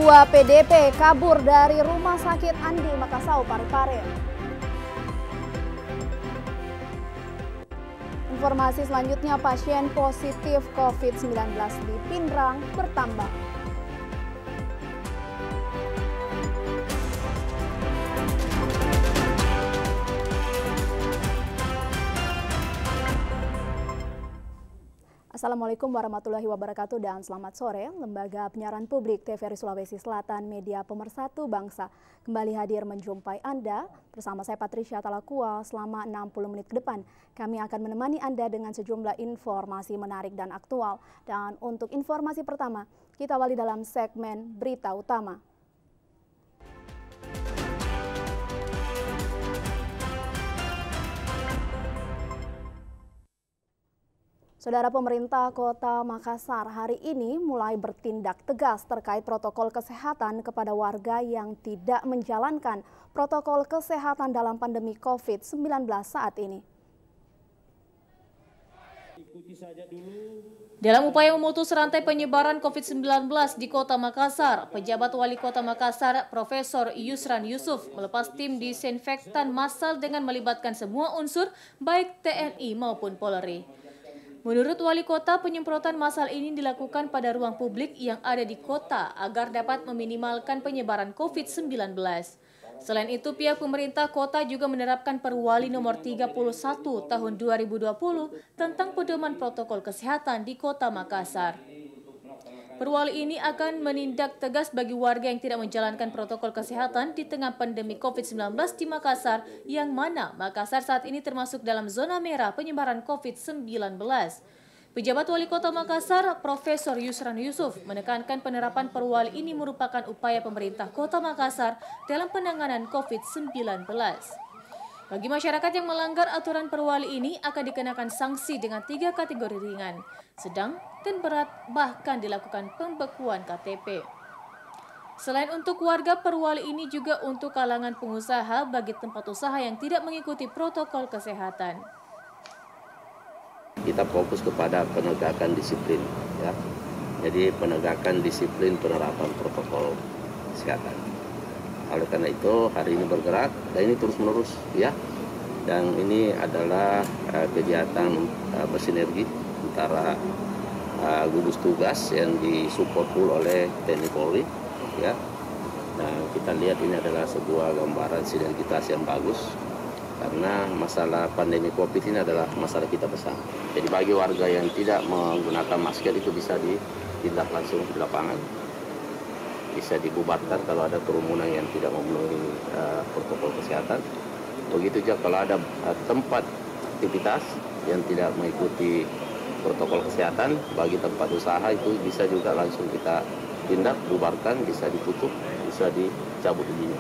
Ketua PDP kabur dari Rumah Sakit Andi Makassau, Parepare. Informasi selanjutnya, pasien positif COVID-19 di Pindrang bertambah. Assalamualaikum warahmatullahi wabarakatuh dan selamat sore. Lembaga Penyiaran Publik TVRI Sulawesi Selatan, media pemersatu bangsa, kembali hadir menjumpai Anda bersama saya Patricia Talakua selama 60 menit ke depan. Kami akan menemani Anda dengan sejumlah informasi menarik dan aktual. Dan untuk informasi pertama, kita awali dalam segmen Berita Utama. Saudara, pemerintah Kota Makassar hari ini mulai bertindak tegas terkait protokol kesehatan kepada warga yang tidak menjalankan protokol kesehatan dalam pandemi COVID-19 saat ini. Dalam upaya memutus rantai penyebaran COVID-19 di Kota Makassar, pejabat Wali Kota Makassar Profesor Yusran Yusuf melepas tim disinfektan massal dengan melibatkan semua unsur baik TNI maupun Polri. Menurut Wali Kota, penyemprotan massal ini dilakukan pada ruang publik yang ada di kota agar dapat meminimalkan penyebaran COVID-19. Selain itu, pihak pemerintah kota juga menerapkan Perwali nomor 31 tahun 2020 tentang pedoman protokol kesehatan di Kota Makassar. Perwali ini akan menindak tegas bagi warga yang tidak menjalankan protokol kesehatan di tengah pandemi COVID-19 di Makassar, yang mana Makassar saat ini termasuk dalam zona merah penyebaran COVID-19. Pejabat Wali Kota Makassar, Profesor Yusran Yusuf, menekankan penerapan perwali ini merupakan upaya pemerintah Kota Makassar dalam penanganan COVID-19. Bagi masyarakat yang melanggar aturan perwali ini akan dikenakan sanksi dengan 3 kategori ringan, sedang, dan berat, bahkan dilakukan pembekuan KTP. Selain untuk warga, perwali ini juga untuk kalangan pengusaha bagi tempat usaha yang tidak mengikuti protokol kesehatan. Kita fokus kepada penegakan disiplin, ya. Jadi penegakan disiplin penerapan protokol kesehatan. Oleh karena itu hari ini bergerak dan ini terus menerus, ya. Dan ini adalah kegiatan bersinergi antara gugus tugas yang disupport full oleh TNI Polri, ya. Nah, kita lihat ini adalah sebuah gambaran sinergitas yang bagus karena masalah pandemi COVID ini adalah masalah kita bersama. Jadi bagi warga yang tidak menggunakan masker itu bisa ditindak langsung di lapangan. Bisa dibubarkan kalau ada kerumunan yang tidak memenuhi protokol kesehatan. Begitu juga kalau ada tempat aktivitas yang tidak mengikuti protokol kesehatan, bagi tempat usaha itu bisa juga langsung kita tindak, bubarkan, bisa ditutup, bisa dicabut izinnya.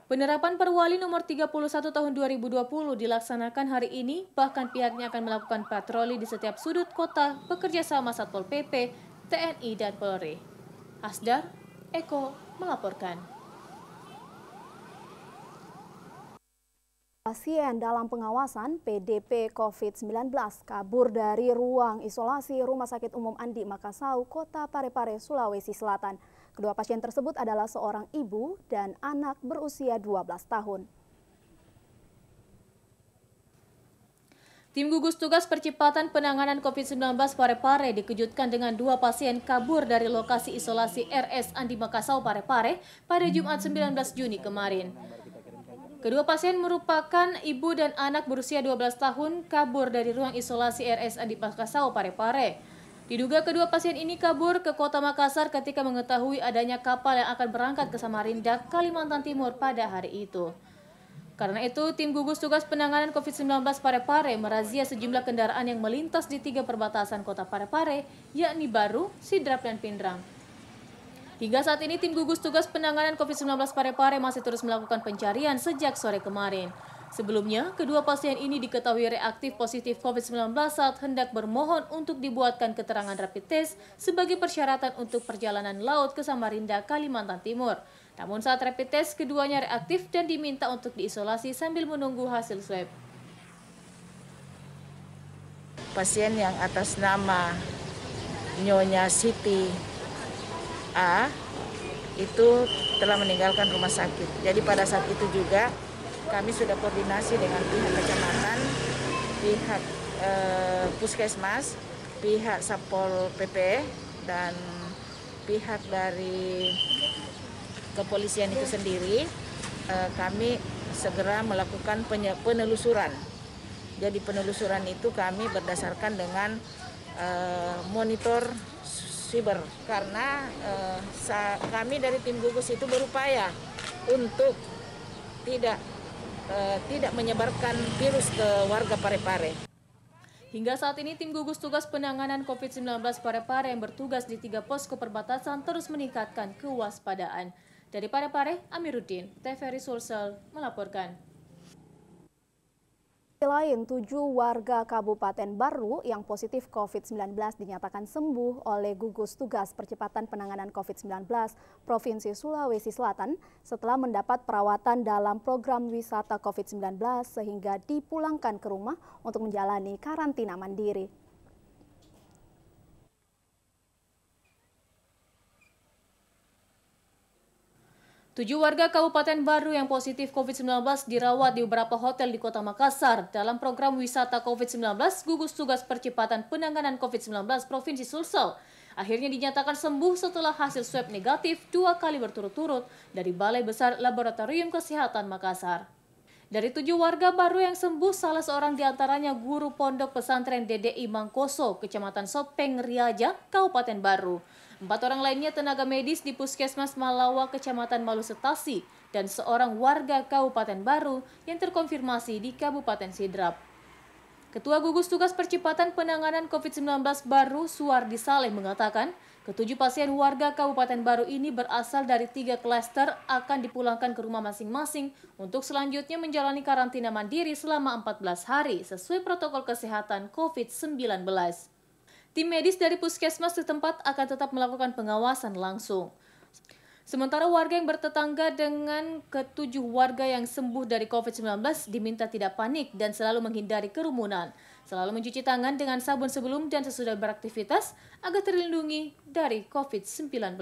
Penerapan Perwali nomor 31 tahun 2020 dilaksanakan hari ini, bahkan pihaknya akan melakukan patroli di setiap sudut kota bekerja sama Satpol PP, TNI, dan Polri. Asdar Eko melaporkan. Pasien dalam pengawasan PDP COVID-19 kabur dari ruang isolasi Rumah Sakit Umum Andi Makassau, Kota Parepare, Sulawesi Selatan. Kedua pasien tersebut adalah seorang ibu dan anak berusia 12 tahun. Tim gugus tugas percepatan penanganan COVID-19 Parepare dikejutkan dengan 2 pasien kabur dari lokasi isolasi RS Andi Makassau Parepare pada Jumat 19 Juni kemarin. Kedua pasien merupakan ibu dan anak berusia 12 tahun kabur dari ruang isolasi RS Andi Makassau Parepare. Diduga kedua pasien ini kabur ke Kota Makassar ketika mengetahui adanya kapal yang akan berangkat ke Samarinda, Kalimantan Timur pada hari itu. Karena itu, tim gugus tugas penanganan COVID-19 Parepare merazia sejumlah kendaraan yang melintas di 3 perbatasan Kota Parepare, yakni Baru, Sidrap, dan Pindrang. Hingga saat ini, tim gugus tugas penanganan COVID-19 Parepare masih terus melakukan pencarian sejak sore kemarin. Sebelumnya, kedua pasien ini diketahui reaktif positif COVID-19 saat hendak bermohon untuk dibuatkan keterangan rapid test sebagai persyaratan untuk perjalanan laut ke Samarinda, Kalimantan Timur. Namun saat rapid test, keduanya reaktif dan diminta untuk diisolasi sambil menunggu hasil swab. Pasien yang atas nama Nyonya Siti A itu telah meninggalkan rumah sakit. Jadi pada saat itu juga kami sudah koordinasi dengan pihak kecamatan, pihak puskesmas, pihak Satpol PP, dan pihak dari kepolisian itu sendiri. Kami segera melakukan penelusuran. Jadi penelusuran itu kami berdasarkan dengan monitor siber, karena kami dari tim gugus itu berupaya untuk tidak menyebarkan virus ke warga Parepare. Hingga saat ini tim gugus tugas penanganan COVID-19 Parepare yang bertugas di 3 posko perbatasan terus meningkatkan kewaspadaan. Dari Parepare, Amiruddin, TVRI Sulsel melaporkan. Lain, 7 warga Kabupaten Baru yang positif COVID-19 dinyatakan sembuh oleh gugus tugas percepatan penanganan COVID-19 Provinsi Sulawesi Selatan setelah mendapat perawatan dalam program wisata COVID-19 sehingga dipulangkan ke rumah untuk menjalani karantina mandiri. Tujuh warga Kabupaten Baru yang positif COVID-19 dirawat di beberapa hotel di Kota Makassar dalam program wisata COVID-19 Gugus Tugas Percepatan Penanganan COVID-19 Provinsi Sulsel. Akhirnya dinyatakan sembuh setelah hasil swab negatif 2 kali berturut-turut dari Balai Besar Laboratorium Kesehatan Makassar. Dari 7 warga baru yang sembuh, salah seorang diantaranya guru pondok pesantren DDI Mangkoso, Kecamatan Sopeng Riaja, Kabupaten Baru. 4 orang lainnya tenaga medis di Puskesmas Malawa, Kecamatan Malusetasi, dan seorang warga Kabupaten Baru yang terkonfirmasi di Kabupaten Sidrap. Ketua Gugus Tugas Percepatan Penanganan COVID-19 Baru, Suwardi Saleh, mengatakan, ke-7 pasien warga Kabupaten Baru ini berasal dari 3 klaster akan dipulangkan ke rumah masing-masing untuk selanjutnya menjalani karantina mandiri selama 14 hari sesuai protokol kesehatan COVID-19. Tim medis dari puskesmas setempat akan tetap melakukan pengawasan langsung. Sementara warga yang bertetangga dengan ke-7 warga yang sembuh dari COVID-19 diminta tidak panik dan selalu menghindari kerumunan, selalu mencuci tangan dengan sabun sebelum dan sesudah beraktivitas agar terlindungi dari COVID-19.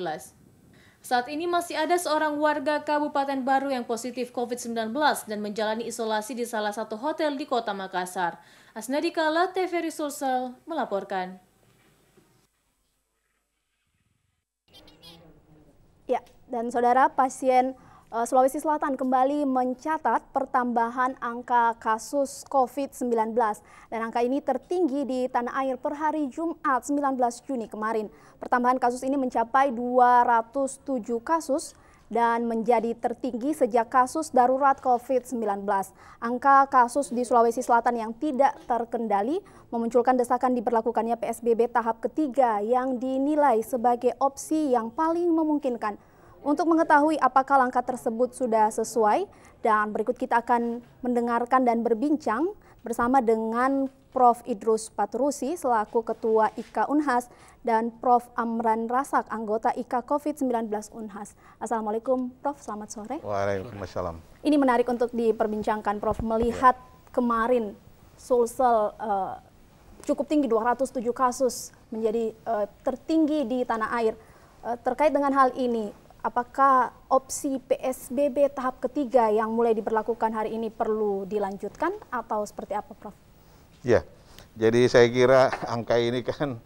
Saat ini masih ada seorang warga Kabupaten Baru yang positif COVID-19 dan menjalani isolasi di salah satu hotel di Kota Makassar. Asnadi Kala, TVRI Sulsel melaporkan. Ya, dan saudara, pasien Sulawesi Selatan kembali mencatat pertambahan angka kasus COVID-19 dan angka ini tertinggi di tanah air per hari Jumat 19 Juni kemarin. Pertambahan kasus ini mencapai 207 kasus dan menjadi tertinggi sejak kasus darurat COVID-19. Angka kasus di Sulawesi Selatan yang tidak terkendali memunculkan desakan diberlakukannya PSBB tahap ketiga yang dinilai sebagai opsi yang paling memungkinkan. Untuk mengetahui apakah langkah tersebut sudah sesuai, dan berikut kita akan mendengarkan dan berbincang bersama dengan Prof. Idrus Paturusi selaku Ketua IKA Unhas dan Prof. Amran Rasak, anggota IKA COVID-19 Unhas. Assalamualaikum Prof, selamat sore. Waalaikumsalam. Ini menarik untuk diperbincangkan Prof, melihat kemarin Sulsel cukup tinggi, 207 kasus menjadi tertinggi di tanah air. Terkait dengan hal ini, apakah opsi PSBB tahap ketiga yang mulai diberlakukan hari ini perlu dilanjutkan atau seperti apa, Prof? Ya, jadi saya kira angka ini kan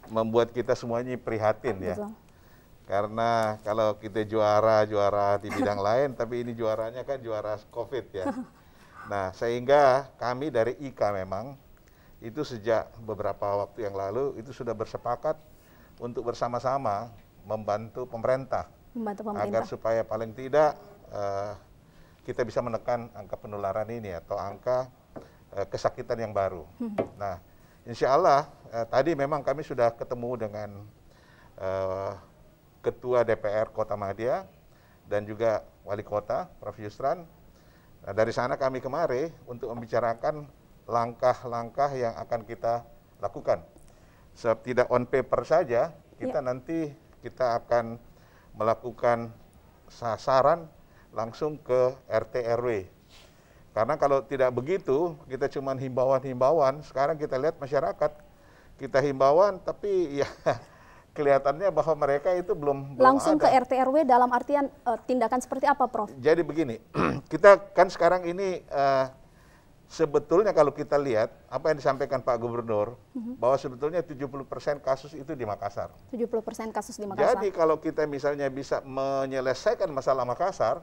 membuat kita semuanya prihatin ya. Betul. Karena kalau kita juara di bidang lain, tapi ini juaranya kan juara COVID ya. Nah, sehingga kami dari IKA memang itu sejak beberapa waktu yang lalu itu sudah bersepakat untuk bersama-sama membantu pemerintah. Agar supaya paling tidak kita bisa menekan angka penularan ini atau angka kesakitan yang baru. Nah, insya Allah tadi memang kami sudah ketemu dengan Ketua DPR Kota Madia dan juga Wali Kota, Prof. Yusran. Nah, dari sana kami kemari untuk membicarakan langkah-langkah yang akan kita lakukan. Sebab tidak on paper saja, kita nanti kita akan melakukan sasaran langsung ke RT RW. Karena kalau tidak begitu, kita cuma himbauan-himbauan. Sekarang kita lihat masyarakat, kita himbauan tapi ya kelihatannya bahwa mereka itu belum Langsung ada. ke RT RW dalam artian tindakan seperti apa, Prof? Jadi begini, kita kan sekarang ini sebetulnya kalau kita lihat apa yang disampaikan Pak Gubernur, bahwa sebetulnya 70% kasus itu di Makassar. 70% kasus di Makassar. Jadi kalau kita misalnya bisa menyelesaikan masalah Makassar,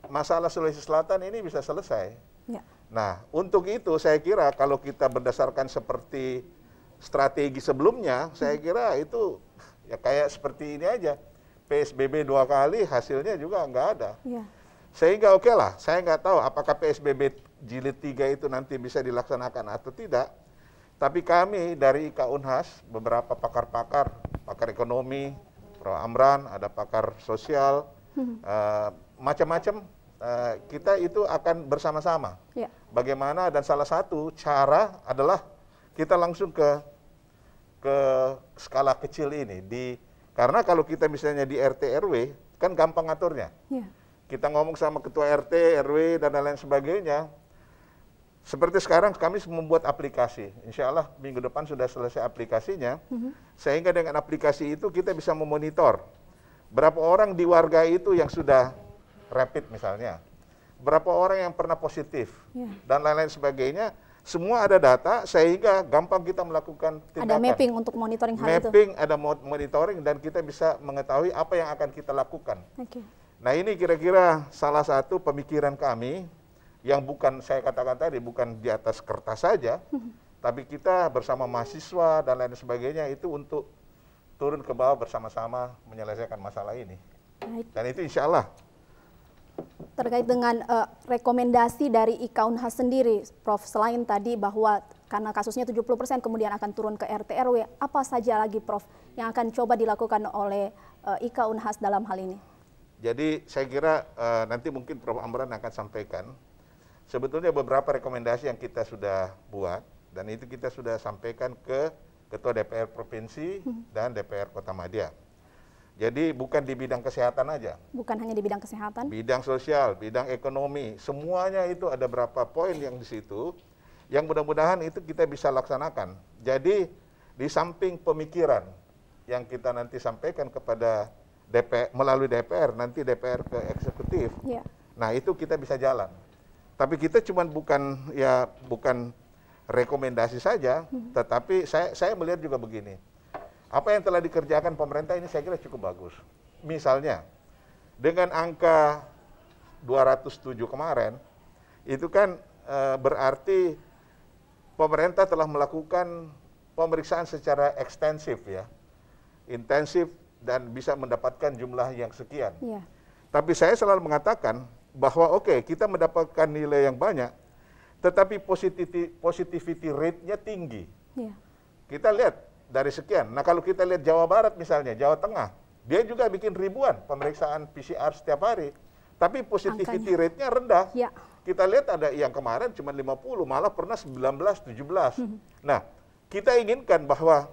masalah Sulawesi Selatan ini bisa selesai. Ya. Nah, untuk itu saya kira kalau kita berdasarkan seperti strategi sebelumnya, saya kira itu ya kayak seperti ini aja. PSBB 2 kali hasilnya juga nggak ada. Ya. Sehingga oke lah, saya nggak tahu apakah PSBB jilid 3 itu nanti bisa dilaksanakan atau tidak. Tapi kami dari IKA Unhas, beberapa pakar-pakar, pakar ekonomi, Prof. Amran, ada pakar sosial, macam-macam, kita itu akan bersama-sama. Ya. Bagaimana, dan salah satu cara adalah kita langsung ke skala kecil ini. Karena kalau kita misalnya di RT RW, kan gampang ngaturnya. Ya. Kita ngomong sama ketua RT, RW, dan lain sebagainya. Seperti sekarang kami membuat aplikasi. Insya Allah minggu depan sudah selesai aplikasinya. Sehingga dengan aplikasi itu kita bisa memonitor berapa orang di warga itu yang sudah rapid misalnya. Berapa orang yang pernah positif. Dan lain-lain sebagainya. Semua ada data sehingga gampang kita melakukan tindakan. Ada mapping untuk monitoring hal itu. Mapping, ada monitoring, dan kita bisa mengetahui apa yang akan kita lakukan. Oke. Nah, ini kira-kira salah satu pemikiran kami yang bukan, saya katakan tadi, bukan di atas kertas saja, tapi kita bersama mahasiswa dan lain sebagainya itu untuk turun ke bawah bersama-sama menyelesaikan masalah ini. Baik. Dan itu insya Allah. Terkait dengan rekomendasi dari IKA Unhas sendiri, Prof, selain tadi bahwa karena kasusnya 70% kemudian akan turun ke RT RW, apa saja lagi, Prof, yang akan coba dilakukan oleh IKA Unhas dalam hal ini? Jadi saya kira nanti mungkin Prof. Amran akan sampaikan, sebetulnya beberapa rekomendasi yang kita sudah buat, dan itu kita sudah sampaikan ke Ketua DPR Provinsi dan DPR Kota Madia. Jadi bukan di bidang kesehatan aja. Bukan hanya di bidang kesehatan. Bidang sosial, bidang ekonomi, semuanya itu ada berapa poin yang di situ, yang mudah-mudahan itu kita bisa laksanakan. Jadi di samping pemikiran yang kita nanti sampaikan kepada DPR, melalui DPR, nanti DPR ke eksekutif, nah itu kita bisa jalan. Tapi kita cuman bukan rekomendasi saja, tetapi saya melihat juga begini. Apa yang telah dikerjakan pemerintah ini saya kira cukup bagus. Misalnya, dengan angka 207 kemarin, itu kan berarti pemerintah telah melakukan pemeriksaan secara ekstensif ya, intensif, dan bisa mendapatkan jumlah yang sekian. Ya. Tapi saya selalu mengatakan bahwa oke, kita mendapatkan nilai yang banyak, tetapi positivity rate-nya tinggi. Ya. Kita lihat dari sekian. Nah, kalau kita lihat Jawa Barat misalnya, Jawa Tengah, dia juga bikin ribuan pemeriksaan PCR setiap hari, tapi positivity rate-nya rendah. Ya. Kita lihat ada yang kemarin cuma 50, malah pernah 19, 17. Nah, kita inginkan bahwa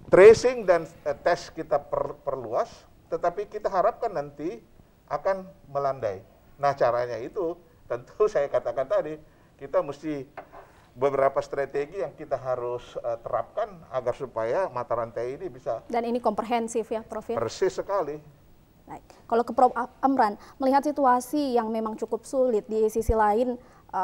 tracing dan tes kita perluas, tetapi kita harapkan nanti akan melandai. Nah, caranya itu tentu saya katakan tadi, kita mesti beberapa strategi yang kita harus terapkan agar supaya mata rantai ini bisa. Dan ini komprehensif ya, Prof. Ya? Persis sekali. Baik. Kalau ke Prof. Amran, melihat situasi yang memang cukup sulit, di sisi lain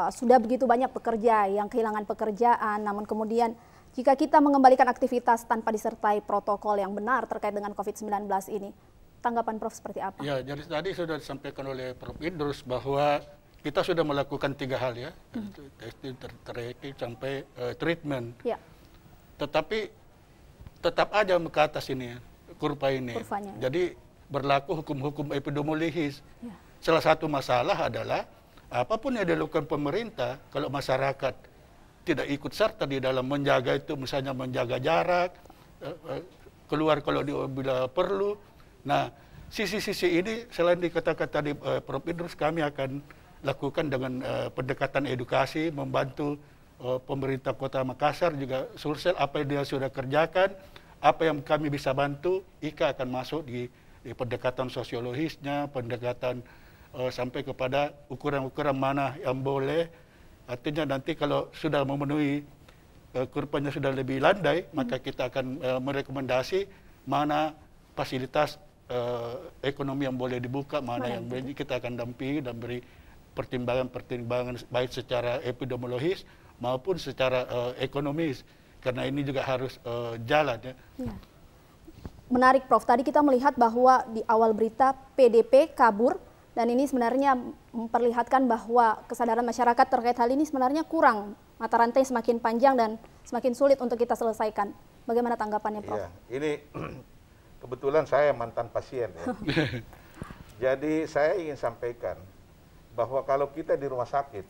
sudah begitu banyak pekerja yang kehilangan pekerjaan, namun kemudian jika kita mengembalikan aktivitas tanpa disertai protokol yang benar terkait dengan COVID-19 ini, tanggapan Prof seperti apa? Ya, jadi tadi sudah disampaikan oleh Prof. Idrus bahwa kita sudah melakukan 3 hal ya, testing, tracking, sampai treatment. Ya. Tetapi tetap aja ke atas ini, kurva ini. Kurvanya, ya. Jadi berlaku hukum-hukum epidemiologis. Ya. Salah satu masalah adalah apapun yang dilakukan pemerintah, kalau masyarakat tidak ikut serta di dalam menjaga itu, misalnya menjaga jarak, keluar kalau bila perlu. Nah, sisi-sisi ini selain dikatakan tadi Prof. Idrus, kami akan lakukan dengan pendekatan edukasi, membantu pemerintah Kota Makassar juga Sulsel apa yang dia sudah kerjakan, apa yang kami bisa bantu, IKA akan masuk di pendekatan sosiologisnya, pendekatan sampai kepada ukuran-ukuran mana yang boleh. Artinya nanti kalau sudah memenuhi kurvanya sudah lebih landai, maka kita akan merekomendasi mana fasilitas ekonomi yang boleh dibuka, mana yang boleh, kita akan dampingi dan beri pertimbangan-pertimbangan baik secara epidemiologis maupun secara ekonomis, karena ini juga harus jalan ya. Menarik Prof, tadi kita melihat bahwa di awal berita PDP kabur, dan ini sebenarnya memperlihatkan bahwa kesadaran masyarakat terkait hal ini sebenarnya kurang. Mata rantai semakin panjang dan semakin sulit untuk kita selesaikan. Bagaimana tanggapannya Prof? Iya, ini kebetulan saya mantan pasien ya. Jadi saya ingin sampaikan bahwa kalau kita di rumah sakit,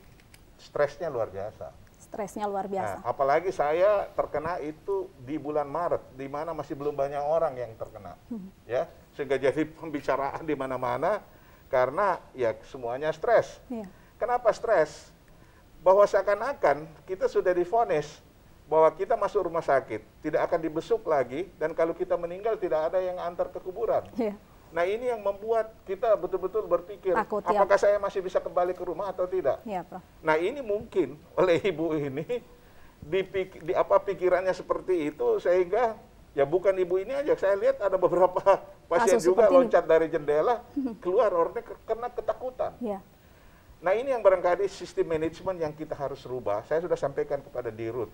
stresnya luar biasa. Stresnya luar biasa. Nah, apalagi saya terkena itu di bulan Maret, di mana masih belum banyak orang yang terkena, ya, sehingga jadi pembicaraan di mana-mana karena ya semuanya stres. Iya. Kenapa stres? Bahwa seakan-akan kita sudah divonis bahwa kita masuk rumah sakit, tidak akan dibesuk lagi, dan kalau kita meninggal tidak ada yang antar ke kuburan. Iya. Nah ini yang membuat kita betul-betul berpikir, Takut, ya. apakah saya masih bisa kembali ke rumah atau tidak? Iya, Prof. Nah ini mungkin oleh ibu ini, pikirannya seperti itu, sehingga ya bukan ibu ini aja, saya lihat ada beberapa pasien Kasus juga seperti loncat dari jendela, keluar orangnya karena ketakutan. Iya. Nah ini yang barangkali sistem manajemen yang kita harus rubah. Saya sudah sampaikan kepada Dirut,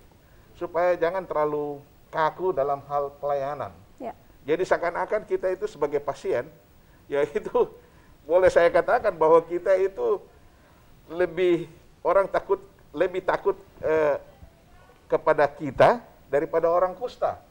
supaya jangan terlalu kaku dalam hal pelayanan. Ya. Jadi seakan-akan kita itu sebagai pasien, ya itu boleh saya katakan bahwa kita itu lebih takut kepada kita daripada orang kusta.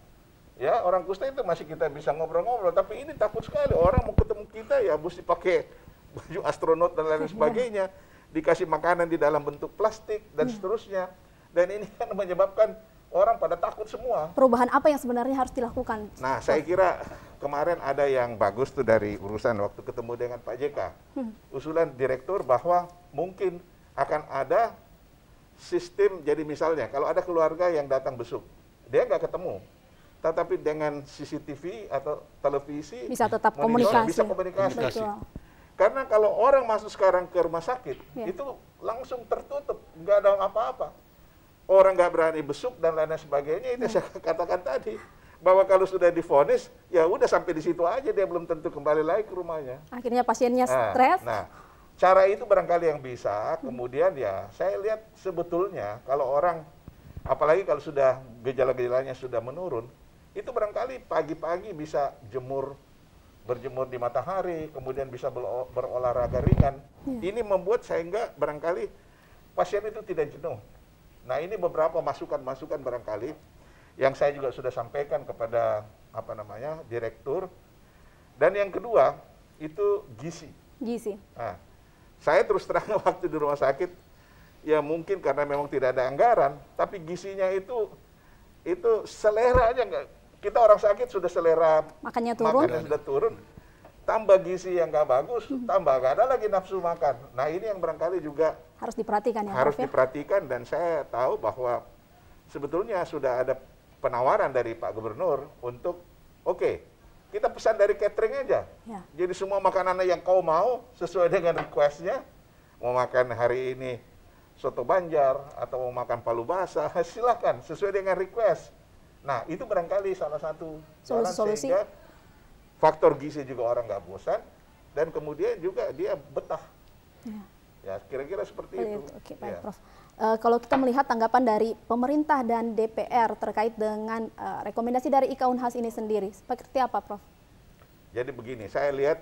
Ya, orang kusta itu masih kita bisa ngobrol-ngobrol, tapi ini takut sekali. Orang mau ketemu kita ya mesti pakai baju astronot dan lain sebagainya, dikasih makanan di dalam bentuk plastik dan seterusnya. Dan ini kan menyebabkan orang pada takut semua. Perubahan apa yang sebenarnya harus dilakukan? Nah, saya kira kemarin ada yang bagus tuh dari urusan waktu ketemu dengan Pak JK. Usulan direktur bahwa mungkin akan ada sistem, jadi misalnya kalau ada keluarga yang datang besuk, dia nggak ketemu, tetapi dengan CCTV atau televisi Bisa tetap monitor, komunikasi. bisa komunikasi. Betul. Karena kalau orang masuk sekarang ke rumah sakit, itu langsung tertutup, nggak ada apa-apa. Orang nggak berani besuk dan lain sebagainya. Itu saya katakan tadi, bahwa kalau sudah divonis, ya udah sampai di situ aja, dia belum tentu kembali lagi ke rumahnya. Akhirnya pasiennya stres. Nah, cara itu barangkali yang bisa. Kemudian ya, saya lihat sebetulnya kalau orang, apalagi kalau sudah gejala-gejalanya sudah menurun, itu barangkali pagi-pagi bisa berjemur di matahari, kemudian bisa berolahraga ringan. Ini membuat sehingga barangkali pasien itu tidak jenuh. Nah ini beberapa masukan-masukan barangkali yang saya juga sudah sampaikan kepada direktur. Dan yang kedua itu gizi. Gizi. Nah, saya terus terang waktu di rumah sakit, ya mungkin karena memang tidak ada anggaran, tapi gizinya itu selera aja nggak. Kita orang sakit sudah selera Makannya turun. makannya sudah turun, tambah gizi yang nggak bagus, tambah nggak ada lagi nafsu makan. Nah ini yang barangkali juga Harus diperhatikan ya, harus Prof, ya? diperhatikan, dan saya tahu bahwa sebetulnya sudah ada penawaran dari Pak Gubernur untuk kita pesan dari catering aja. Ya. Jadi semua makanan yang kau mau sesuai dengan requestnya, mau makan hari ini soto Banjar atau mau makan palu basah, silakan sesuai dengan request. Nah itu barangkali salah satu jalan Solusi. sehingga faktor gizi juga orang nggak bosan, dan kemudian juga dia betah. Ya kira-kira seperti itu. Oke, baik, Prof. Kalau kita melihat tanggapan dari pemerintah dan DPR terkait dengan rekomendasi dari IKA Unhas ini sendiri, seperti apa, Prof? Jadi begini, saya lihat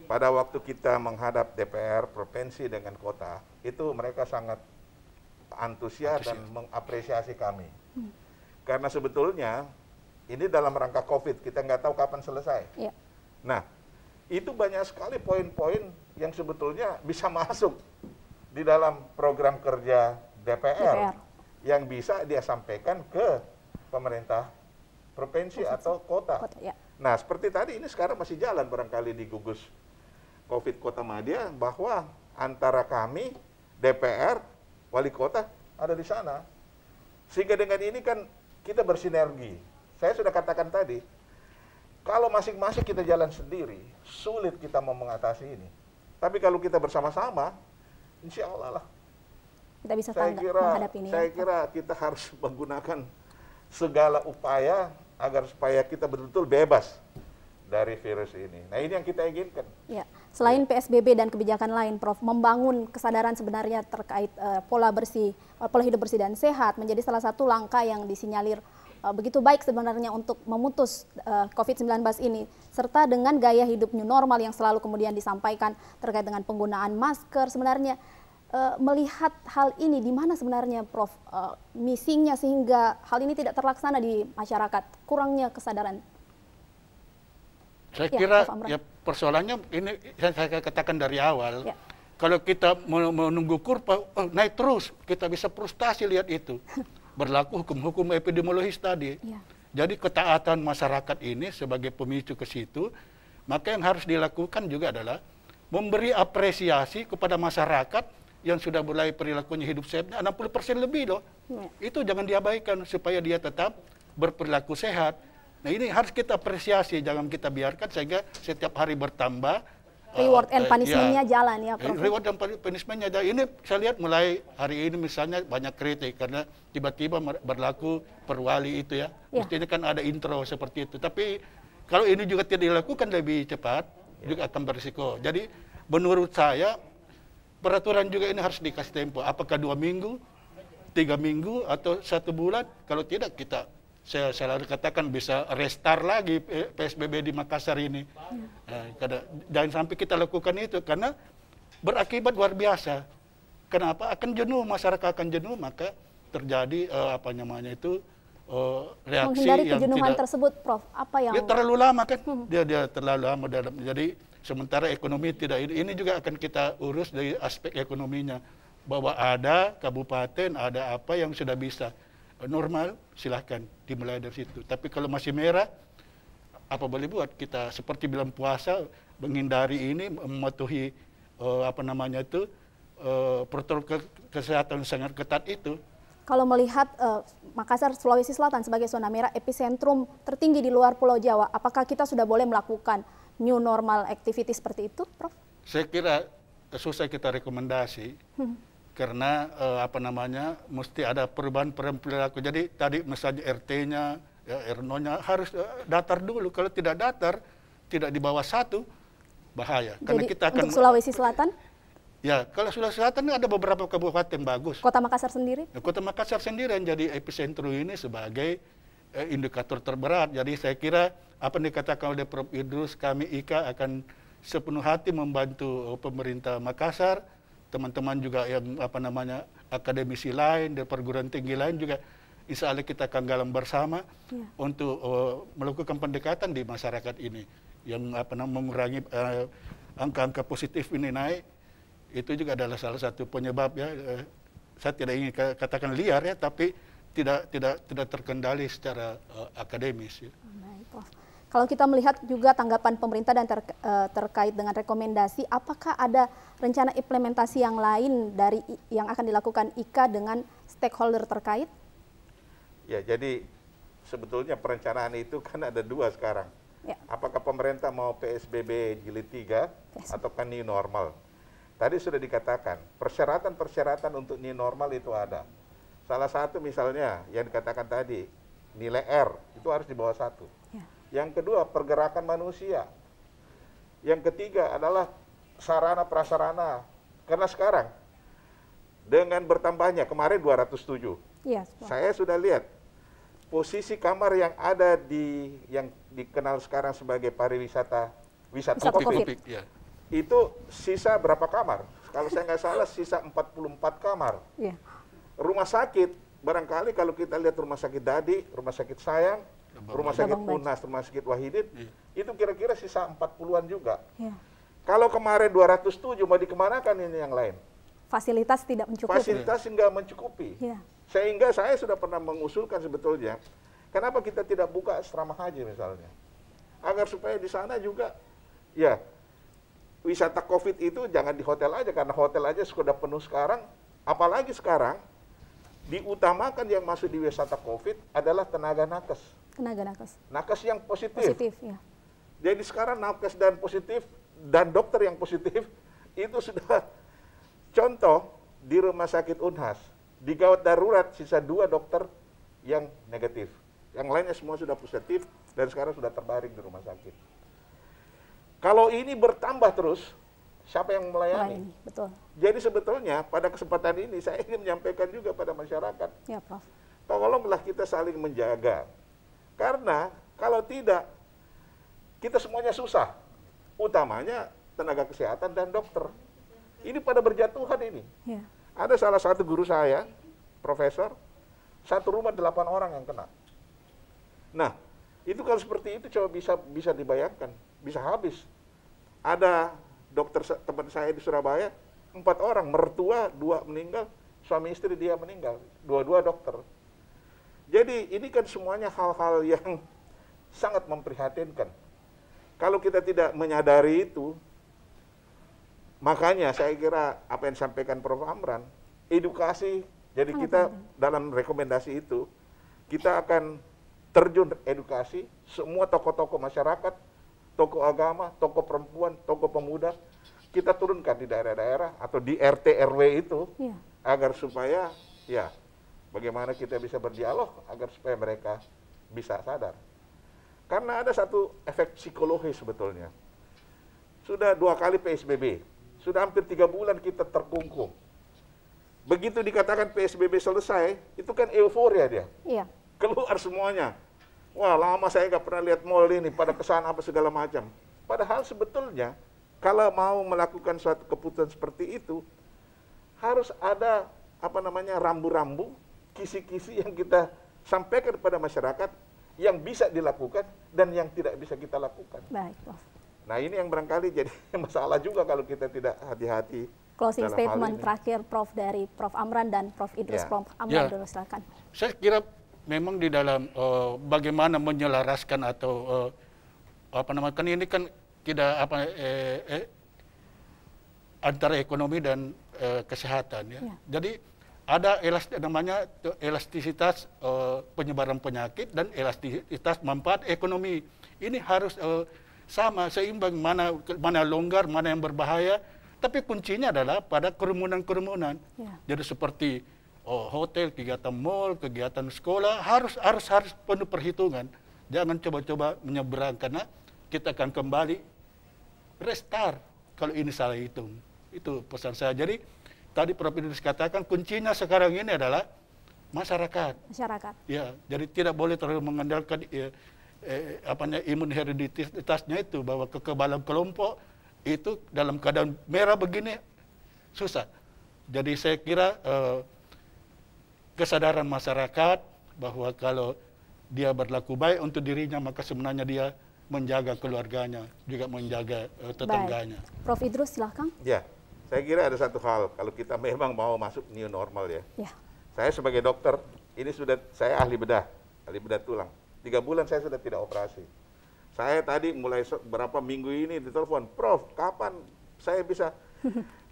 pada waktu kita menghadap DPR, provinsi dengan kota, itu mereka sangat antusias dan mengapresiasi kami. Karena sebetulnya ini dalam rangka COVID, kita nggak tahu kapan selesai. Ya. Nah, itu banyak sekali poin-poin yang sebetulnya bisa masuk di dalam program kerja DPR. Yang bisa dia sampaikan ke pemerintah provinsi atau kota. Ya. Nah, seperti tadi ini sekarang masih jalan barangkali di gugus COVID Kota Madya, bahwa antara kami, DPR, wali kota ada di sana. Sehingga dengan ini kan kita bersinergi. Saya sudah katakan tadi, kalau masing-masing kita jalan sendiri, sulit kita mau mengatasi ini. Tapi kalau kita bersama-sama, insya Allah lah. Kita bisa menghadapi ini. Saya kira kita harus menggunakan segala upaya agar supaya kita betul-betul bebas dari virus ini. Nah, ini yang kita inginkan. Ya, selain PSBB dan kebijakan lain, Prof, membangun kesadaran sebenarnya terkait pola hidup bersih dan sehat menjadi salah satu langkah yang disinyalir begitu baik sebenarnya untuk memutus COVID-19 ini, serta dengan gaya hidup new normal yang selalu kemudian disampaikan terkait dengan penggunaan masker. Sebenarnya melihat hal ini, di mana sebenarnya, Prof, missingnya sehingga hal ini tidak terlaksana di masyarakat, kurangnya kesadaran? Saya kira ya persoalannya ini yang saya katakan dari awal. Ya. Kalau kita menunggu kurva naik terus, kita bisa frustasi lihat itu. Berlaku hukum-hukum epidemiologis tadi. Ya. Jadi ketaatan masyarakat ini sebagai pemicu ke situ, maka yang harus dilakukan juga adalah memberi apresiasi kepada masyarakat yang sudah mulai perilakunya hidup sehat, 60% lebih loh. Ya. Itu jangan diabaikan supaya dia tetap berperilaku sehat. Nah, ini harus kita apresiasi, jangan kita biarkan sehingga setiap hari bertambah. Reward and punishment-nya jalan ya, Prof. Reward dan punishment-nya jalan. Ini saya lihat mulai hari ini misalnya banyak kritik karena tiba-tiba berlaku perwali itu ya. Mestinya kan ada intro seperti itu. Tapi kalau ini juga tidak dilakukan lebih cepat, juga akan berisiko. Jadi menurut saya peraturan juga ini harus dikasih tempo. Apakah 2 minggu, 3 minggu, atau 1 bulan? Kalau tidak kita saya selalu katakan bisa restart lagi PSBB di Makassar ini. Jangan sampai kita lakukan itu karena berakibat luar biasa. Kenapa? Akan jenuh, masyarakat akan jenuh, maka terjadi reaksi menghindari yang kejenuhan tidak tersebut, Prof. Apa yang dia terlalu lama kan? Dia terlalu lama dalam. Jadi sementara ekonomi tidak ini juga akan kita urus dari aspek ekonominya, bahwa ada kabupaten, ada apa yang sudah bisa normal, silahkan dimulai dari situ. Tapi kalau masih merah, apa boleh buat? Kita seperti bulan puasa menghindari ini, mematuhi protokol kesehatan sangat ketat itu. Kalau melihat Makassar, Sulawesi Selatan sebagai zona merah, epicentrum tertinggi di luar Pulau Jawa, apakah kita sudah boleh melakukan new normal activity seperti itu, Prof? Saya kira susah kita rekomendasi. Karena mesti ada perubahan perilaku. Jadi tadi misalnya RT-nya, RNO-nya harus datar dulu. Kalau tidak datar, tidak di bawah 1, bahaya. Jadi karena kita akan untuk Sulawesi Selatan? Ya, kalau Sulawesi Selatan ada beberapa kabupaten bagus. Kota Makassar sendiri? Kota Makassar sendiri yang jadi epicentrum ini sebagai indikator terberat. Jadi saya kira apa yang dikatakan oleh Prof. Idrus, kami IKA akan sepenuh hati membantu pemerintah Makassar. Teman-teman juga yang akademisi lain dan perguruan tinggi lain juga insya Allah kita akan galang bersama untuk melakukan pendekatan di masyarakat ini yang mengurangi angka-angka positif ini naik. Itu juga adalah salah satu penyebab ya. Saya tidak ingin katakan liar ya, tapi tidak terkendali secara akademis ya. Baik, Prof. Kalau kita melihat juga tanggapan pemerintah dan terkait dengan rekomendasi, apakah ada rencana implementasi yang lain dari yang akan dilakukan IKA dengan stakeholder terkait? Ya, jadi sebetulnya perencanaan itu kan ada 2 sekarang. Ya. Apakah pemerintah mau PSBB jilid 3 atau kan new normal? Tadi sudah dikatakan, persyaratan-persyaratan untuk new normal itu ada. Salah satu misalnya yang dikatakan tadi, nilai R itu harus di bawah 1. Ya. Yang kedua, pergerakan manusia. Yang ketiga adalah sarana prasarana. Karena sekarang dengan bertambahnya kemarin 207. Yes, saya sudah lihat posisi kamar yang ada yang dikenal sekarang sebagai pariwisata wisata COVID. Ya. Itu sisa berapa kamar? Kalau saya nggak salah sisa 44 kamar. Ya. Rumah sakit, barangkali kalau kita lihat rumah sakit Dadi, rumah sakit Sayang, rumah sakit Unas, rumah sakit Wahidin, itu kira-kira sisa 40-an juga. Ya. Kalau kemarin 207 mau dikemanakan ini yang lain? Fasilitas tidak mencukupi. Fasilitas nggak mencukupi. Ya. Sehingga saya sudah pernah mengusulkan sebetulnya, kenapa kita tidak buka asrama haji misalnya? Agar supaya di sana juga, ya wisata COVID itu jangan di hotel aja, karena hotel aja sudah penuh sekarang. Apalagi sekarang, diutamakan yang masuk di wisata COVID adalah tenaga nakes. Tenaga nakes. Nakes yang positif. Positif, ya. Jadi sekarang nakes dan positif dan dokter yang positif itu sudah contoh di rumah sakit Unhas. Di gawat darurat sisa 2 dokter yang negatif. Yang lainnya semua sudah positif dan sekarang sudah terbaring di rumah sakit. Kalau ini bertambah terus, siapa yang melayani? Betul. Jadi sebetulnya pada kesempatan ini saya ingin menyampaikan juga pada masyarakat. Ya, Prof. Tolonglah kita saling menjaga. Karena kalau tidak, kita semuanya susah. Utamanya tenaga kesehatan dan dokter. Ini pada berjatuhan ini. Ya. Ada salah satu guru saya, profesor, satu rumah 8 orang yang kena. Nah, itu kalau seperti itu coba bisa dibayangkan, bisa habis. Ada dokter teman saya di Surabaya, 4 orang, mertua 2 meninggal, suami istri dia meninggal, dua-dua dokter. Jadi ini kan semuanya hal-hal yang sangat memprihatinkan. Kalau kita tidak menyadari itu, makanya saya kira apa yang disampaikan Prof. Amran, edukasi, jadi kita dalam rekomendasi itu, kita akan terjun edukasi, semua tokoh-tokoh masyarakat, tokoh agama, tokoh perempuan, tokoh pemuda, kita turunkan di daerah-daerah atau di RT RW itu, agar supaya ya bagaimana kita bisa berdialog agar supaya mereka bisa sadar. Karena ada satu efek psikologis sebetulnya. Sudah 2 kali PSBB, sudah hampir 3 bulan kita terkungkung. Begitu dikatakan PSBB selesai, itu kan euforia dia. Iya. Keluar semuanya. Wah, lama saya nggak pernah lihat mall ini, pada kesana apa segala macam. Padahal sebetulnya, kalau mau melakukan suatu keputusan seperti itu, harus ada rambu-rambu, kisi-kisi yang kita sampaikan kepada masyarakat, yang bisa dilakukan dan yang tidak bisa kita lakukan. Baik, Prof. Nah, ini yang barangkali jadi masalah juga kalau kita tidak hati-hati. Closing statement terakhir, Prof, dari Prof. Amran dan Prof. Idrus. Prof. Amran dulu, silakan. Saya kira memang di dalam bagaimana menyelaraskan atau kan ini kan tidak antara ekonomi dan kesehatan ya. Jadi ada namanya elastisitas penyebaran penyakit dan elastisitas manfaat ekonomi. Ini harus sama, seimbang, mana longgar, mana yang berbahaya. Tapi kuncinya adalah pada kerumunan-kerumunan. Jadi seperti hotel, kegiatan mall, kegiatan sekolah harus penuh perhitungan. Jangan coba-coba menyeberang karena kita akan kembali restart kalau ini salah hitung. Itu pesan saya. Jadi tadi Prof. Idrus katakan kuncinya sekarang ini adalah masyarakat. Ya, jadi tidak boleh terlalu mengandalkan imun hereditasnya itu, bahwa kekebalan kelompok itu dalam keadaan merah begini susah. Jadi saya kira kesadaran masyarakat bahwa kalau dia berlaku baik untuk dirinya, maka sebenarnya dia menjaga keluarganya, juga menjaga tetangganya. Baik. Prof. Idrus, silahkan. Ya, saya kira ada satu hal, kalau kita memang mau masuk new normal ya. Saya sebagai dokter, ini saya ahli bedah tulang. 3 bulan saya sudah tidak operasi. Saya tadi mulai berapa minggu ini ditelepon, Prof, kapan saya bisa?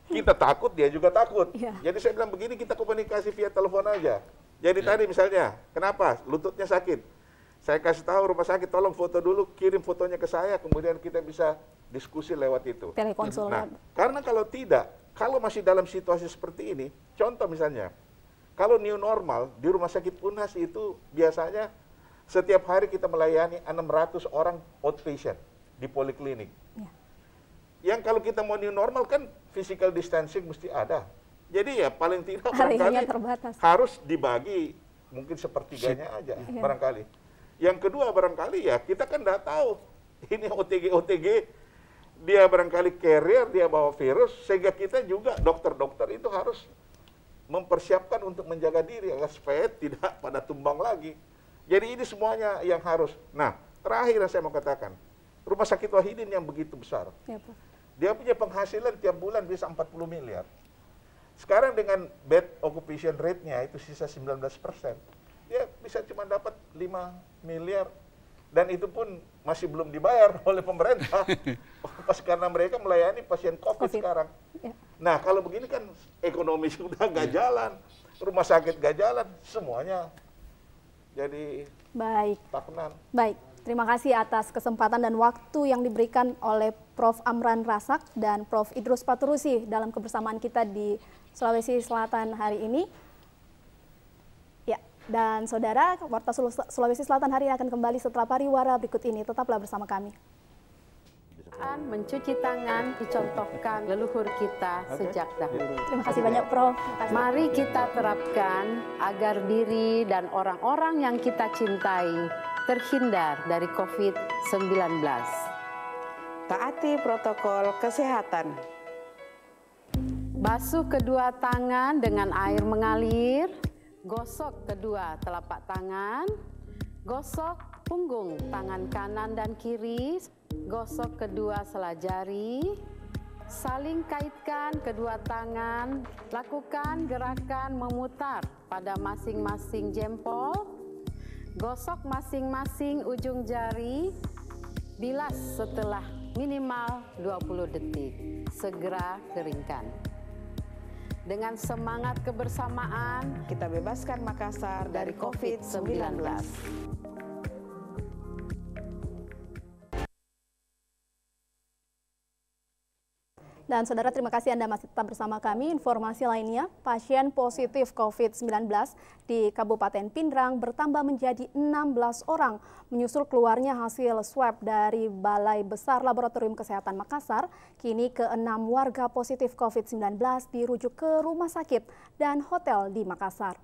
Kita takut, dia juga takut. Jadi saya bilang begini, kita komunikasi via telepon aja. Jadi tadi misalnya, kenapa? Lututnya sakit. Saya kasih tahu rumah sakit, tolong foto dulu, kirim fotonya ke saya, kemudian kita bisa diskusi lewat itu. Telekonsul. Nah, karena kalau tidak, kalau masih dalam situasi seperti ini, contoh misalnya, kalau new normal, di rumah sakit UNHAS itu biasanya setiap hari kita melayani 600 orang outpatient di poliklinik. Yang kalau kita mau new normal kan physical distancing mesti ada. Jadi ya paling tidak barangkali harus dibagi mungkin sepertiganya aja barangkali. Yang kedua barangkali ya kita kan tidak tahu ini OTG dia barangkali carrier, dia bawa virus, sehingga kita juga dokter-dokter itu harus mempersiapkan untuk menjaga diri agar supaya tidak pada tumbang lagi. Jadi ini semuanya yang harus. Nah, terakhir yang saya mau katakan, Rumah Sakit Wahidin yang begitu besar, dia punya penghasilan tiap bulan bisa 40 miliar. Sekarang dengan bed occupation rate-nya itu sisa 19%, dia bisa cuma dapat 5 miliar. Dan itu pun masih belum dibayar oleh pemerintah, karena mereka melayani pasien COVID. Sekarang. Nah, kalau begini kan ekonomi sudah nggak jalan, rumah sakit nggak jalan, semuanya jadi stagnan. Baik, terima kasih atas kesempatan dan waktu yang diberikan oleh Prof. Amran Razak dan Prof. Idrus Paturusi dalam kebersamaan kita di Sulawesi Selatan hari ini. Ya, Dan saudara, Warta Sulawesi Selatan hari ini akan kembali setelah pariwara berikut ini. Tetaplah bersama kami. Mencuci tangan dicontohkan leluhur kita sejak dahulu. Terima kasih banyak, Prof. Mari kita terapkan agar diri dan orang-orang yang kita cintai terhindar dari COVID-19. Taati protokol kesehatan. Basuh kedua tangan dengan air mengalir. Gosok kedua telapak tangan. Gosok punggung tangan kanan dan kiri. Gosok kedua selajari, saling kaitkan kedua tangan, lakukan gerakan memutar pada masing-masing jempol, gosok masing-masing ujung jari, bilas setelah minimal 20 detik, segera keringkan. Dengan semangat kebersamaan, kita bebaskan Makassar dari COVID-19. Dan saudara, terima kasih Anda masih tetap bersama kami. Informasi lainnya, pasien positif COVID-19 di Kabupaten Pindrang bertambah menjadi 16 orang. Menyusul keluarnya hasil swab dari Balai Besar Laboratorium Kesehatan Makassar, kini ke-6 warga positif COVID-19 dirujuk ke rumah sakit dan hotel di Makassar.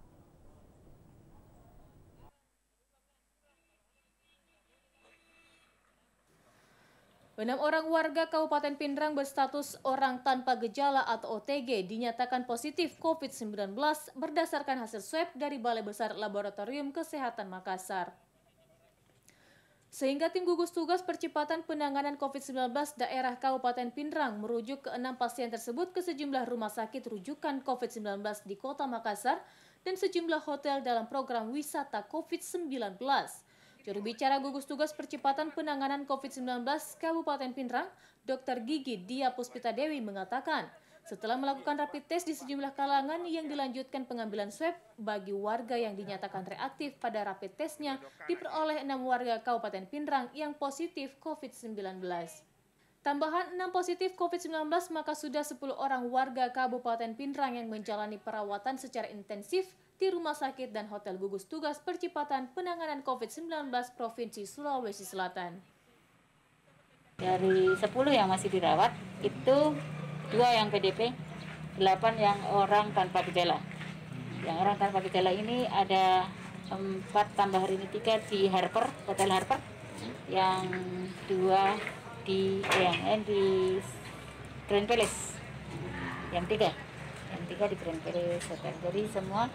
Enam orang warga Kabupaten Pindrang berstatus orang tanpa gejala atau OTG dinyatakan positif COVID-19 berdasarkan hasil swab dari Balai Besar Laboratorium Kesehatan Makassar. Sehingga tim gugus tugas percepatan penanganan COVID-19 daerah Kabupaten Pindrang merujuk ke 6 pasien tersebut ke sejumlah rumah sakit rujukan COVID-19 di Kota Makassar dan sejumlah hotel dalam program wisata COVID-19. Juru bicara gugus tugas percepatan penanganan COVID-19 Kabupaten Pindrang, Dr. Gigi Dia Puspita Dewi mengatakan, setelah melakukan rapid test di sejumlah kalangan yang dilanjutkan pengambilan swab bagi warga yang dinyatakan reaktif pada rapid testnya, diperoleh 6 warga Kabupaten Pindrang yang positif COVID-19. Tambahan 6 positif COVID-19, maka sudah 10 orang warga Kabupaten Pindrang yang menjalani perawatan secara intensif di rumah sakit dan hotel gugus tugas percepatan penanganan COVID-19 Provinsi Sulawesi Selatan. Dari 10 yang masih dirawat, itu 2 yang PDP, 8 yang orang tanpa gejala. Yang orang tanpa gejala ini ada 4 tambah hari ini 3 di Harper, Hotel Harper, yang 2 di Grand Palace, yang 3 di Grand Palace Hotel. Jadi semua.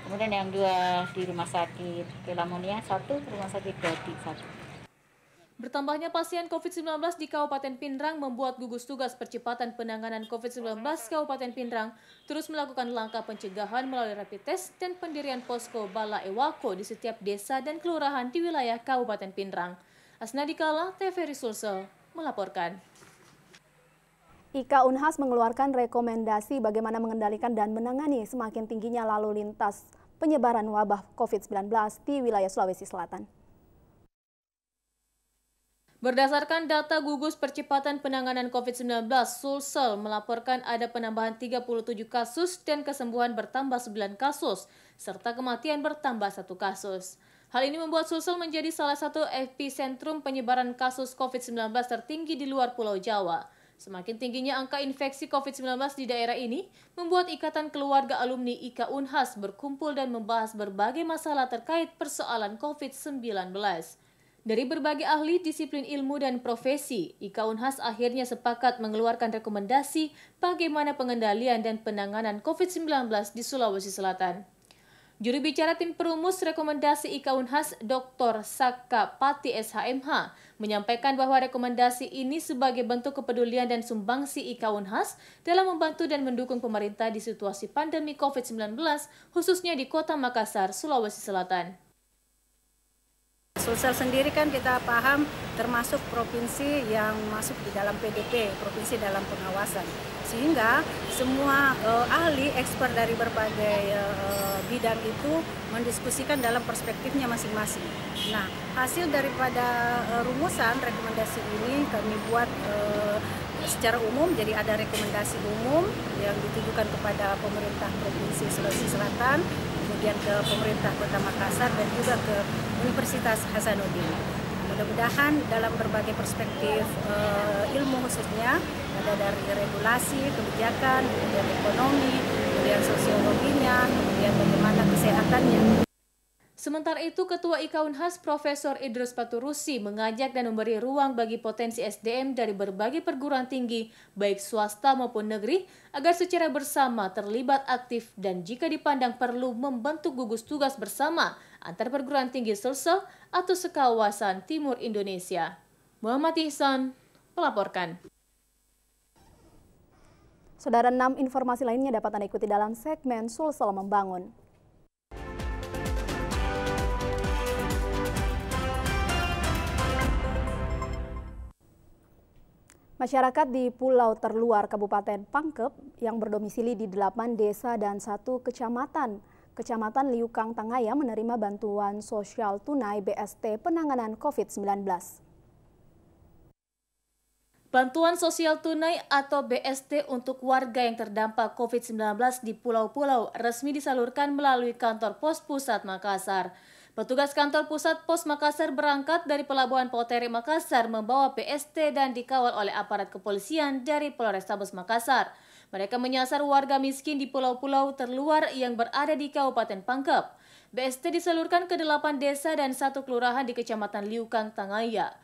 Kemudian yang 2 di Rumah Sakit Pelamonia, 1 Rumah Sakit Dadi 1. Bertambahnya pasien COVID-19 di Kabupaten Pindrang membuat gugus tugas percepatan penanganan COVID-19 Kabupaten Pindrang terus melakukan langkah pencegahan melalui rapid test dan pendirian posko Bala Ewako di setiap desa dan kelurahan di wilayah Kabupaten Pindrang. Asnadikala, TVRI Sulsel melaporkan. IKA Unhas mengeluarkan rekomendasi bagaimana mengendalikan dan menangani semakin tingginya lalu lintas penyebaran wabah COVID-19 di wilayah Sulawesi Selatan. Berdasarkan data gugus percepatan penanganan COVID-19, Sulsel melaporkan ada penambahan 37 kasus dan kesembuhan bertambah 9 kasus, serta kematian bertambah 1 kasus. Hal ini membuat Sulsel menjadi salah satu epicentrum penyebaran kasus COVID-19 tertinggi di luar Pulau Jawa. Semakin tingginya angka infeksi COVID-19 di daerah ini membuat Ikatan Keluarga Alumni IKA Unhas berkumpul dan membahas berbagai masalah terkait persoalan COVID-19. Dari berbagai ahli disiplin ilmu dan profesi, IKA Unhas akhirnya sepakat mengeluarkan rekomendasi bagaimana pengendalian dan penanganan COVID-19 di Sulawesi Selatan. Juru bicara tim perumus rekomendasi IKA Unhas, Dr. Saka Pati SHMH, menyampaikan bahwa rekomendasi ini sebagai bentuk kepedulian dan sumbangsi IKA Unhas dalam membantu dan mendukung pemerintah di situasi pandemi COVID-19, khususnya di Kota Makassar, Sulawesi Selatan. Sulsel sendiri kan kita paham termasuk provinsi yang masuk di dalam PDP, provinsi dalam pengawasan. Sehingga semua ahli expert dari berbagai bidang itu mendiskusikan dalam perspektifnya masing-masing. Nah, hasil daripada rumusan rekomendasi ini kami buat secara umum, jadi ada rekomendasi umum yang ditujukan kepada pemerintah Provinsi Sulawesi Selatan, kemudian ke pemerintah Kota Makassar dan juga ke Universitas Hasanuddin. Mudah-mudahan dalam berbagai perspektif ilmu khususnya, ada dari regulasi, kebijakan, kemudian ekonomi, kemudian sosiologinya, kemudian bagaimana kesehatannya. Sementara itu, Ketua IKA Unhas Profesor Idrus Paturusi mengajak dan memberi ruang bagi potensi SDM dari berbagai perguruan tinggi, baik swasta maupun negeri, agar secara bersama terlibat aktif dan jika dipandang perlu membentuk gugus tugas bersama antar perguruan tinggi Sulsel atau sekawasan Timur Indonesia. Muhammad Ihsan melaporkan. Saudara, 6 informasi lainnya dapat Anda ikuti dalam segmen Sulsel Membangun. Masyarakat di pulau terluar Kabupaten Pangkep yang berdomisili di 8 desa dan 1 kecamatan, Kecamatan Liukang Tangaya menerima bantuan sosial tunai BST penanganan COVID-19. Bantuan sosial tunai atau BST untuk warga yang terdampak COVID-19 di pulau-pulau resmi disalurkan melalui kantor pos pusat Makassar. Petugas kantor pusat pos Makassar berangkat dari Pelabuhan Potere Makassar membawa BST dan dikawal oleh aparat kepolisian dari Polrestabes Makassar. Mereka menyasar warga miskin di pulau-pulau terluar yang berada di Kabupaten Pangkep. BST disalurkan ke 8 desa dan 1 kelurahan di Kecamatan Liukang Tangaya.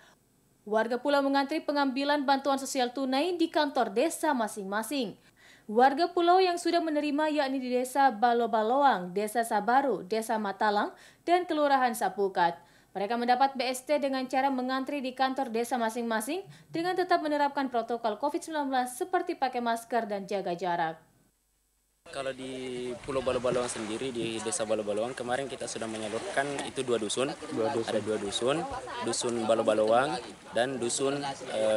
Warga pulau mengantri pengambilan bantuan sosial tunai di kantor desa masing-masing. Warga pulau yang sudah menerima yakni di Desa Balo-Baloang, Desa Sabaru, Desa Matalang, dan Kelurahan Sapukat. Mereka mendapat BST dengan cara mengantri di kantor desa masing-masing dengan tetap menerapkan protokol COVID-19 seperti pakai masker dan jaga jarak. Kalau di Pulau Balo-Baloang sendiri, di Desa Balo-Baloang, kemarin kita sudah menyalurkan itu 2 dusun. Ada 2 dusun, Dusun Balo-Baloang dan Dusun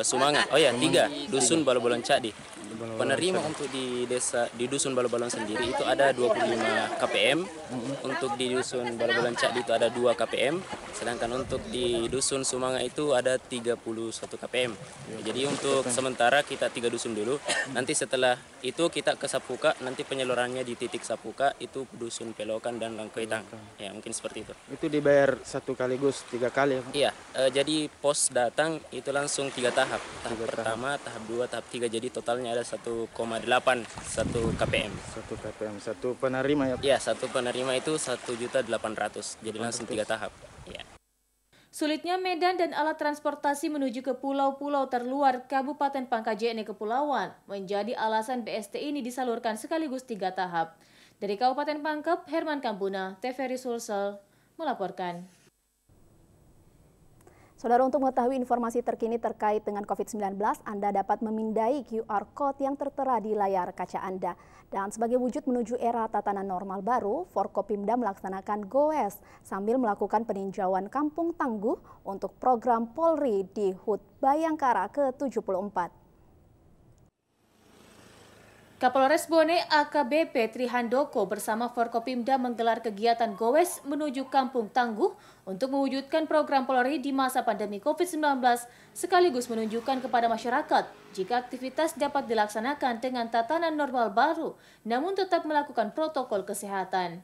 Sumanga. Oh ya, 3, Dusun Balo-Baloang Cadi. Penerima untuk di Dusun Balo-Baloang sendiri itu ada 25 KPM. Untuk di Dusun Balo-Baloang Cadi itu ada 2 KPM. Sedangkan untuk di Dusun Sumanga itu ada 31 KPM. Jadi untuk sementara kita 3 dusun dulu. Nanti setelah itu kita ke Sapuka, nanti penyalurannya di titik Sapuka itu Dusun Pelokan dan Langkoitang. Ya, mungkin seperti itu. Itu dibayar satu kaligus 3 kali? Iya, jadi pos datang itu langsung 3 tahap. Tahap pertama, tahap 2, tahap 3. Jadi totalnya ada 1,8 1 KPM. 1 KPM, 1 penerima ya? Iya, 1 penerima itu 1.800.000. Jadi langsung 3 tahap. Ya. Sulitnya medan dan alat transportasi menuju ke pulau-pulau terluar Kabupaten Pangkajene Kepulauan menjadi alasan BST ini disalurkan sekaligus 3 tahap. Dari Kabupaten Pangkep, Herman Kampuna, TVRI Sulsel melaporkan. Saudara, untuk mengetahui informasi terkini terkait dengan COVID-19, Anda dapat memindai QR Code yang tertera di layar kaca Anda. Dan sebagai wujud menuju era tatanan normal baru, Forkopimda melaksanakan goes sambil melakukan peninjauan Kampung Tangguh untuk program Polri di HUT Bayangkara ke-74. Kapolres Bone AKBP Trihandoko bersama Forkopimda menggelar kegiatan goes menuju Kampung Tangguh untuk mewujudkan program Polri di masa pandemi COVID-19 sekaligus menunjukkan kepada masyarakat jika aktivitas dapat dilaksanakan dengan tatanan normal baru namun tetap melakukan protokol kesehatan.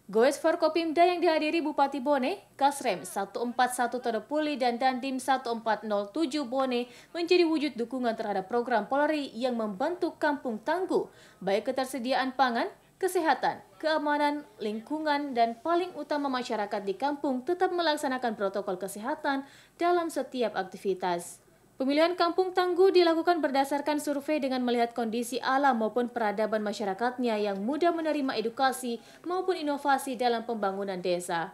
Goes Forkopimda yang dihadiri Bupati Bone, Kasrem 141 Todopuli dan Dandim 1407 Bone menjadi wujud dukungan terhadap program Polri yang membentuk Kampung Tangguh, baik ketersediaan pangan, kesehatan, keamanan, lingkungan, dan paling utama masyarakat di kampung tetap melaksanakan protokol kesehatan dalam setiap aktivitas. Pemilihan Kampung Tangguh dilakukan berdasarkan survei dengan melihat kondisi alam maupun peradaban masyarakatnya yang mudah menerima edukasi maupun inovasi dalam pembangunan desa.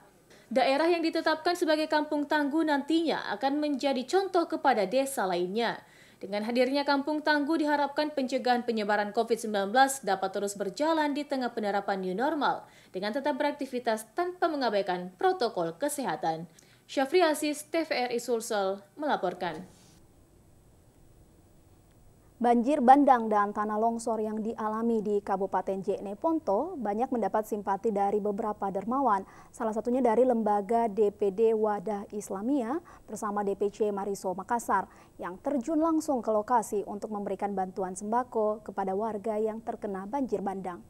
Daerah yang ditetapkan sebagai Kampung Tangguh nantinya akan menjadi contoh kepada desa lainnya. Dengan hadirnya Kampung Tangguh diharapkan pencegahan penyebaran COVID-19 dapat terus berjalan di tengah penerapan new normal dengan tetap beraktivitas tanpa mengabaikan protokol kesehatan. Syafri Aziz, TVRI Sulsel melaporkan. Banjir bandang dan tanah longsor yang dialami di Kabupaten Jene Ponto banyak mendapat simpati dari beberapa dermawan, salah satunya dari Lembaga DPD Wadah Islamiyah bersama DPC Mariso Makassar yang terjun langsung ke lokasi untuk memberikan bantuan sembako kepada warga yang terkena banjir bandang.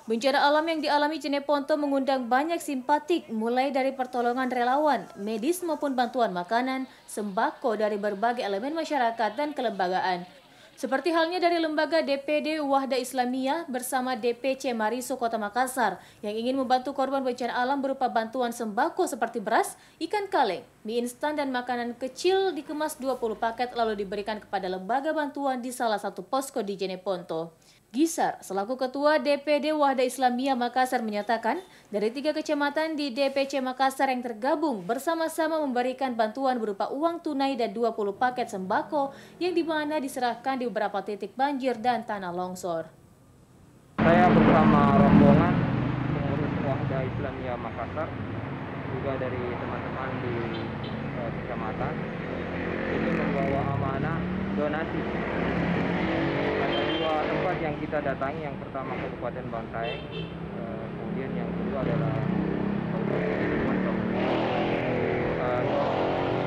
Bencana alam yang dialami Jeneponto mengundang banyak simpatik, mulai dari pertolongan relawan, medis maupun bantuan makanan, sembako dari berbagai elemen masyarakat dan kelembagaan. Seperti halnya dari lembaga DPD Wahda Islamiyah bersama DPC Mariso Kota Makassar yang ingin membantu korban bencana alam berupa bantuan sembako seperti beras, ikan kaleng, mie instan dan makanan kecil dikemas 20 paket lalu diberikan kepada lembaga bantuan di salah satu posko di Jeneponto. Gisar, selaku Ketua DPD Wahda Islamiyah Makassar menyatakan, dari 3 kecamatan di DPC Makassar yang tergabung bersama-sama memberikan bantuan berupa uang tunai dan 20 paket sembako yang dimana diserahkan di beberapa titik banjir dan tanah longsor. Saya bersama rombongan pengurus Wahda Islamiyah Makassar, juga dari teman-teman di kecamatan, ini membawa amanah donasi. Dua tempat yang kita datangi, yang pertama Kabupaten Bantaeng, kemudian yang kedua adalah Kabupaten Jeneponto.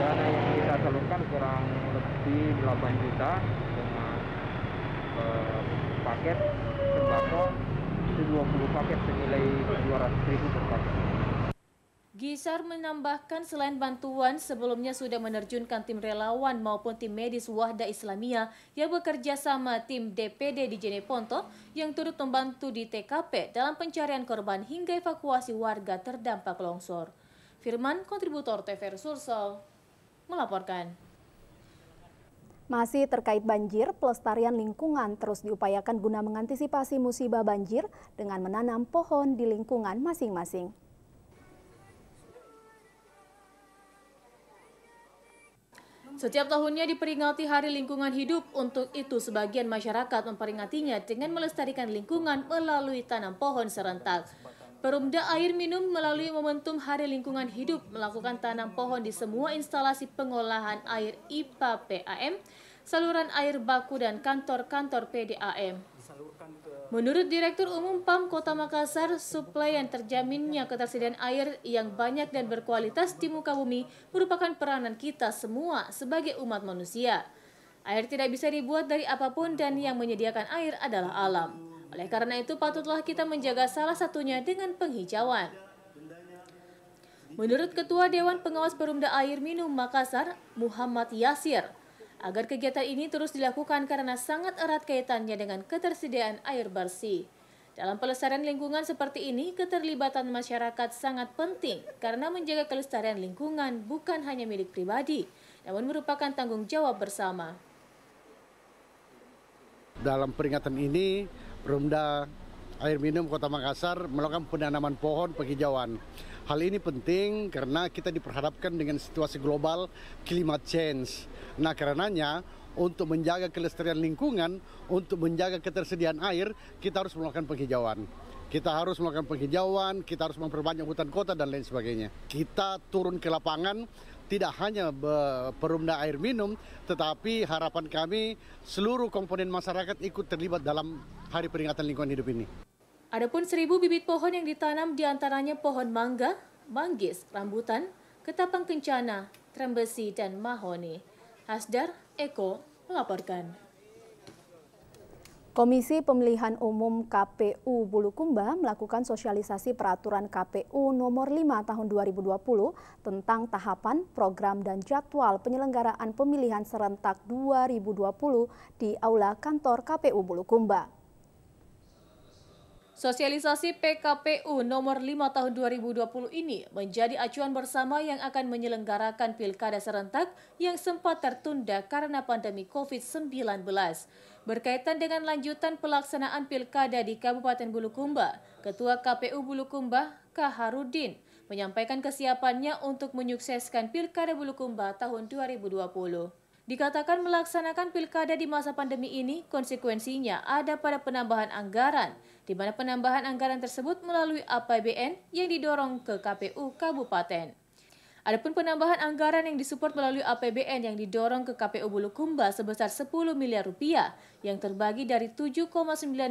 Dana yang kita salurkan kurang lebih 8 juta dengan paket sembako itu 20 paket senilai 200.000 per paket. Gisar menambahkan selain bantuan, sebelumnya sudah menerjunkan tim relawan maupun tim medis Wahda Islamiyah yang bekerja sama tim DPD di Jeneponto yang turut membantu di TKP dalam pencarian korban hingga evakuasi warga terdampak longsor. Firman, kontributor TVRI Sulsel, melaporkan. Masih terkait banjir, pelestarian lingkungan terus diupayakan guna mengantisipasi musibah banjir dengan menanam pohon di lingkungan masing-masing. Setiap tahunnya diperingati Hari Lingkungan Hidup. Untuk itu, sebagian masyarakat memperingatinya dengan melestarikan lingkungan melalui tanam pohon serentak. Perumda Air Minum melalui momentum Hari Lingkungan Hidup melakukan tanam pohon di semua instalasi pengolahan air IPA PAM, saluran air baku dan kantor-kantor PDAM. Menurut Direktur Umum PAM Kota Makassar, suplai yang terjaminnya ketersediaan air yang banyak dan berkualitas di muka bumi merupakan peranan kita semua sebagai umat manusia. Air tidak bisa dibuat dari apapun dan yang menyediakan air adalah alam. Oleh karena itu, patutlah kita menjaga salah satunya dengan penghijauan. Menurut Ketua Dewan Pengawas Perumda Air Minum Makassar, Muhammad Yasir, agar kegiatan ini terus dilakukan karena sangat erat kaitannya dengan ketersediaan air bersih. Dalam pelestarian lingkungan seperti ini, keterlibatan masyarakat sangat penting karena menjaga kelestarian lingkungan bukan hanya milik pribadi, namun merupakan tanggung jawab bersama. Dalam peringatan ini, Perumda Air Minum Kota Makassar melakukan penanaman pohon penghijauan. Hal ini penting karena kita diperhadapkan dengan situasi global climate change. Nah, karenanya untuk menjaga kelestarian lingkungan, untuk menjaga ketersediaan air, kita harus melakukan penghijauan. Kita harus melakukan penghijauan, kita harus memperbanyak hutan kota dan lain sebagainya. Kita turun ke lapangan, tidak hanya Perumda Air Minum, tetapi harapan kami seluruh komponen masyarakat ikut terlibat dalam Hari Peringatan Lingkungan Hidup ini. Adapun 1000 bibit pohon yang ditanam diantaranya pohon mangga, manggis, rambutan, ketapang kencana, trembesi, dan mahoni. Hasdar Eko melaporkan. Komisi Pemilihan Umum KPU Bulukumba melakukan sosialisasi peraturan KPU nomor 5 tahun 2020 tentang tahapan, program, dan jadwal penyelenggaraan pemilihan serentak 2020 di Aula Kantor KPU Bulukumba. Sosialisasi PKPU nomor 5 tahun 2020 ini menjadi acuan bersama yang akan menyelenggarakan pilkada serentak yang sempat tertunda karena pandemi COVID-19. Berkaitan dengan lanjutan pelaksanaan pilkada di Kabupaten Bulukumba, Ketua KPU Bulukumba, Kaharudin, menyampaikan kesiapannya untuk menyukseskan pilkada Bulukumba tahun 2020. Dikatakan melaksanakan pilkada di masa pandemi ini, konsekuensinya ada pada penambahan anggaran, di mana penambahan anggaran tersebut melalui APBN yang didorong ke KPU Kabupaten. Adapun penambahan anggaran yang disupport melalui APBN yang didorong ke KPU Bulukumba sebesar 10 miliar rupiah, yang terbagi dari 7,9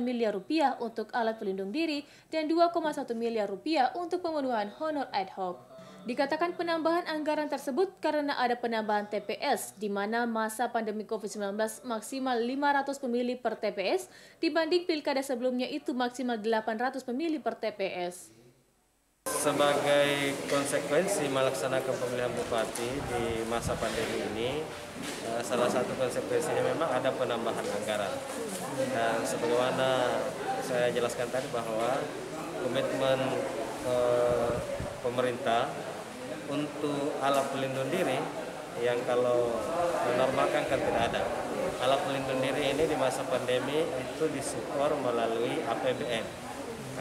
miliar rupiah untuk alat pelindung diri dan 2,1 miliar rupiah untuk pemenuhan honor ad hoc. Dikatakan penambahan anggaran tersebut karena ada penambahan TPS, di mana masa pandemi COVID-19 maksimal 500 pemilih per TPS, dibanding pilkada sebelumnya itu maksimal 800 pemilih per TPS. Sebagai konsekuensi melaksanakan pemilihan bupati di masa pandemi ini, salah satu konsekuensinya memang ada penambahan anggaran. Dan sebagaimana saya jelaskan tadi bahwa komitmen pemerintah untuk alat pelindung diri yang kalau menormalkan kan tidak ada. Alat pelindung diri ini di masa pandemi itu disupport melalui APBN,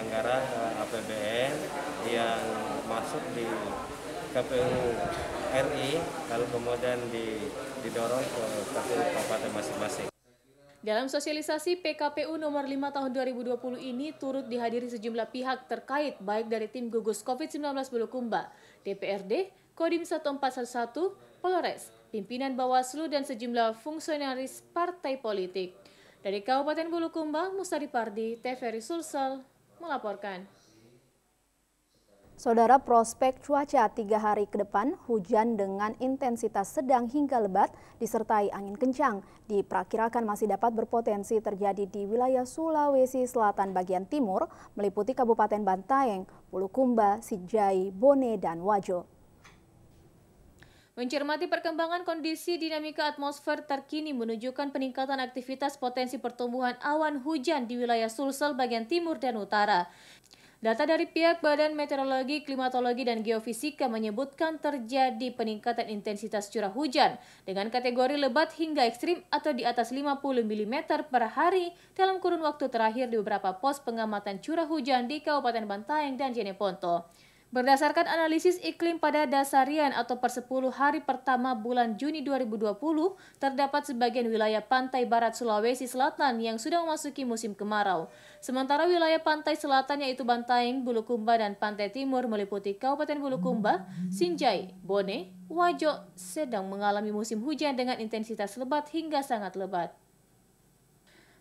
anggaran APBN yang masuk di KPU RI lalu kemudian didorong ke KPU kabupaten masing-masing. Dalam sosialisasi PKPU nomor 5 tahun 2020 ini turut dihadiri sejumlah pihak terkait baik dari tim gugus COVID-19 Bulukumba, DPRD, Kodim 1411, Polres, pimpinan Bawaslu dan sejumlah fungsionaris partai politik. Dari Kabupaten Bulukumba, Mustadi Pardi, TVRI Sulsel melaporkan. Saudara, prospek cuaca 3 hari ke depan, hujan dengan intensitas sedang hingga lebat disertai angin kencang diperkirakan masih dapat berpotensi terjadi di wilayah Sulawesi Selatan bagian timur, meliputi Kabupaten Bantaeng, Bulukumba, Sinjai, Bone, dan Wajo. Mencermati perkembangan kondisi dinamika atmosfer terkini menunjukkan peningkatan aktivitas potensi pertumbuhan awan hujan di wilayah Sulsel bagian timur dan utara. Data dari pihak Badan Meteorologi, Klimatologi, dan Geofisika menyebutkan terjadi peningkatan intensitas curah hujan dengan kategori lebat hingga ekstrim atau di atas 50 mm per hari dalam kurun waktu terakhir di beberapa pos pengamatan curah hujan di Kabupaten Bantaeng dan Jeneponto. Berdasarkan analisis iklim pada dasarian atau per 10 hari pertama bulan Juni 2020, terdapat sebagian wilayah pantai barat Sulawesi Selatan yang sudah memasuki musim kemarau. Sementara wilayah pantai selatan yaitu Bantaeng, Bulukumba, dan pantai timur meliputi Kabupaten Bulukumba, Sinjai, Bone, Wajo sedang mengalami musim hujan dengan intensitas lebat hingga sangat lebat.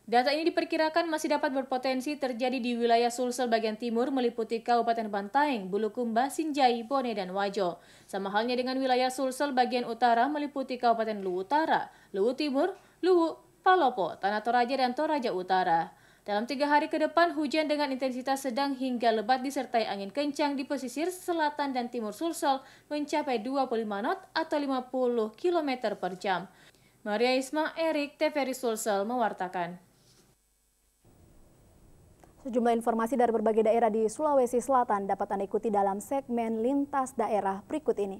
Data ini diperkirakan masih dapat berpotensi terjadi di wilayah Sulsel bagian timur meliputi Kabupaten Bantaeng, Bulukumba, Sinjai, Bone, dan Wajo. Sama halnya dengan wilayah Sulsel bagian utara meliputi Kabupaten Luwu Utara, Luwu Timur, Luwu, Palopo, Tanah Toraja, dan Toraja Utara. Dalam 3 hari ke depan, hujan dengan intensitas sedang hingga lebat disertai angin kencang di pesisir selatan dan timur Sulsel mencapai 25 knot atau 50 km per jam. Maria Isma, Erik, TVRI Sulsel mewartakan. Sejumlah informasi dari berbagai daerah di Sulawesi Selatan dapat Anda ikuti dalam segmen Lintas Daerah berikut ini.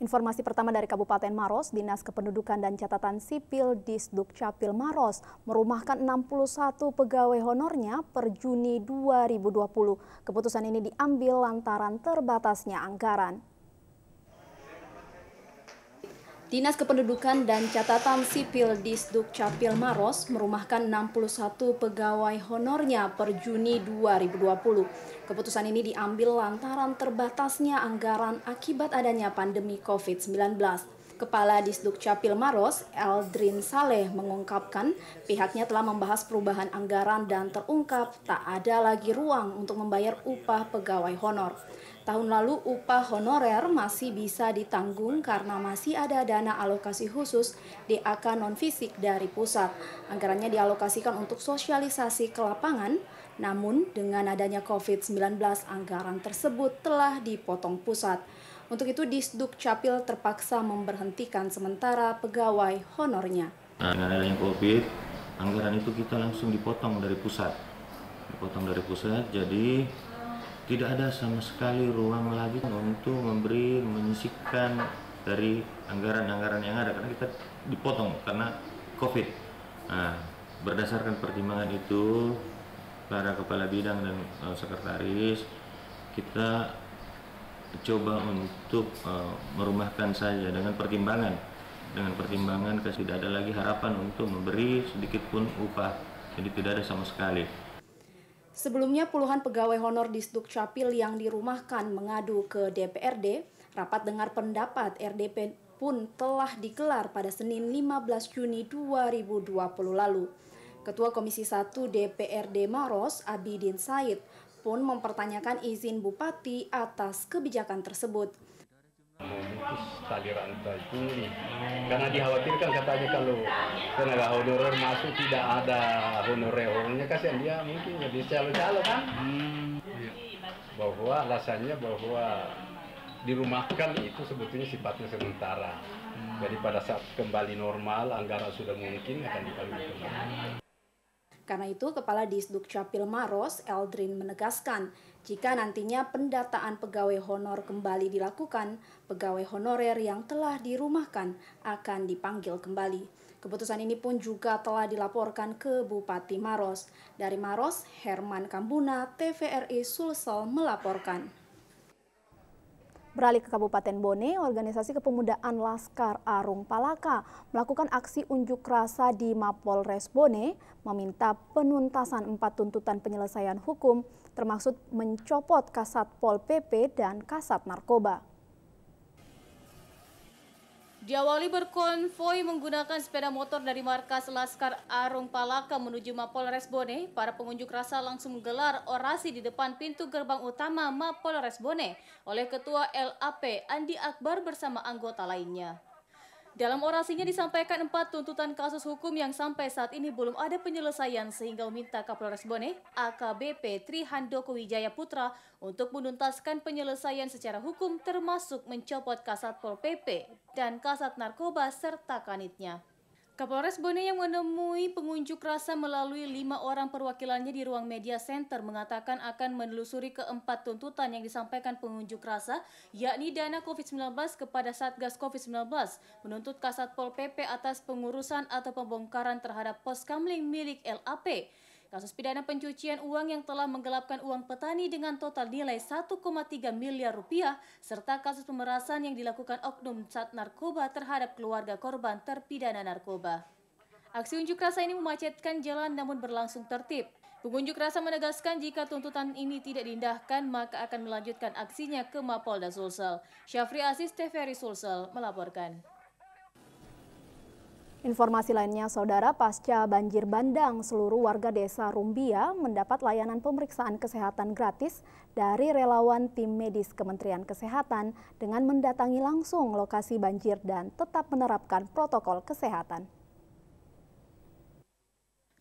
Informasi pertama dari Kabupaten Maros, Dinas Kependudukan dan Catatan Sipil Disdukcapil Maros merumahkan 61 pegawai honornya per Juni 2020. Keputusan ini diambil lantaran terbatasnya anggaran. Dinas Kependudukan dan Catatan Sipil Disdukcapil Maros merumahkan 61 pegawai honornya per Juni 2020. Keputusan ini diambil lantaran terbatasnya anggaran akibat adanya pandemi COVID-19. Kepala Disdukcapil Maros, Eldrin Saleh, mengungkapkan pihaknya telah membahas perubahan anggaran dan terungkap tak ada lagi ruang untuk membayar upah pegawai honor. Tahun lalu upah honorer masih bisa ditanggung karena masih ada dana alokasi khusus DAK non-fisik dari pusat. Anggarannya dialokasikan untuk sosialisasi ke lapangan, namun dengan adanya COVID-19 anggaran tersebut telah dipotong pusat. Untuk itu Disdukcapil terpaksa memberhentikan sementara pegawai honornya. Nah, dengan adanya COVID, anggaran itu kita langsung dipotong dari pusat. Jadi tidak ada sama sekali ruang lagi untuk menyisihkan dari anggaran-anggaran yang ada karena kita dipotong karena COVID. Nah, berdasarkan pertimbangan itu, para kepala bidang dan sekretaris kita coba untuk merumahkan saja dengan pertimbangan tidak ada lagi harapan untuk memberi sedikit pun upah, jadi tidak ada sama sekali. Sebelumnya puluhan pegawai honor Disdukcapil yang dirumahkan mengadu ke DPRD, rapat dengar pendapat RDP pun telah digelar pada Senin 15 Juni 2020 lalu. Ketua Komisi 1 DPRD Maros, Abidin Said, pun mempertanyakan izin Bupati atas kebijakan tersebut. Memutus tali rantai pungli karena dikhawatirkan katanya kalau tenaga honorer masuk tidak ada honorernya, kasihan dia mungkin jadi calo-calo kan, bahwa alasannya bahwa dirumahkan itu sebetulnya sifatnya sementara, jadi pada saat kembali normal anggaran sudah mungkin akan dipanggil kembali. Karena itu, Kepala Disduk Capil Maros, Eldrin, menegaskan jika nantinya pendataan pegawai honor kembali dilakukan, pegawai honorer yang telah dirumahkan akan dipanggil kembali. Keputusan ini pun juga telah dilaporkan ke Bupati Maros. Dari Maros, Herman Kambuna, TVRI Sulsel melaporkan. Beralih ke Kabupaten Bone, Organisasi Kepemudaan Laskar Arung Palaka melakukan aksi unjuk rasa di Mapolres Bone meminta penuntasan 4 tuntutan penyelesaian hukum termasuk mencopot Kasat Pol PP dan Kasat Narkoba. Diawali berkonvoi menggunakan sepeda motor dari markas Laskar Arung Palaka menuju Mapolres Bone, para pengunjuk rasa langsung menggelar orasi di depan pintu gerbang utama Mapolres Bone oleh Ketua LAP Andi Akbar bersama anggota lainnya. Dalam orasinya disampaikan 4 tuntutan kasus hukum yang sampai saat ini belum ada penyelesaian sehingga meminta Kapolres Bone, AKBP Tri Handoko Wijaya Putra untuk menuntaskan penyelesaian secara hukum termasuk mencopot Kasat Pol PP dan Kasat Narkoba serta kanitnya. Kapolres Bone yang menemui pengunjuk rasa melalui 5 orang perwakilannya di ruang media center mengatakan akan menelusuri keempat tuntutan yang disampaikan pengunjuk rasa, yakni dana COVID-19 kepada Satgas COVID-19, menuntut Kasat Pol PP atas pengurusan atau pembongkaran terhadap pos kamling milik LAP, kasus pidana pencucian uang yang telah menggelapkan uang petani dengan total nilai 1,3 miliar rupiah, serta kasus pemerasan yang dilakukan oknum Sat Narkoba terhadap keluarga korban terpidana narkoba. Aksi unjuk rasa ini memacetkan jalan namun berlangsung tertib. Pengunjuk rasa menegaskan jika tuntutan ini tidak diindahkan maka akan melanjutkan aksinya ke Mapolda Sulsel. Syafri Aziz, TVRI Sulsel melaporkan. Informasi lainnya, Saudara, pasca banjir bandang, seluruh warga desa Rumbia mendapat layanan pemeriksaan kesehatan gratis dari relawan tim medis Kementerian Kesehatan dengan mendatangi langsung lokasi banjir dan tetap menerapkan protokol kesehatan.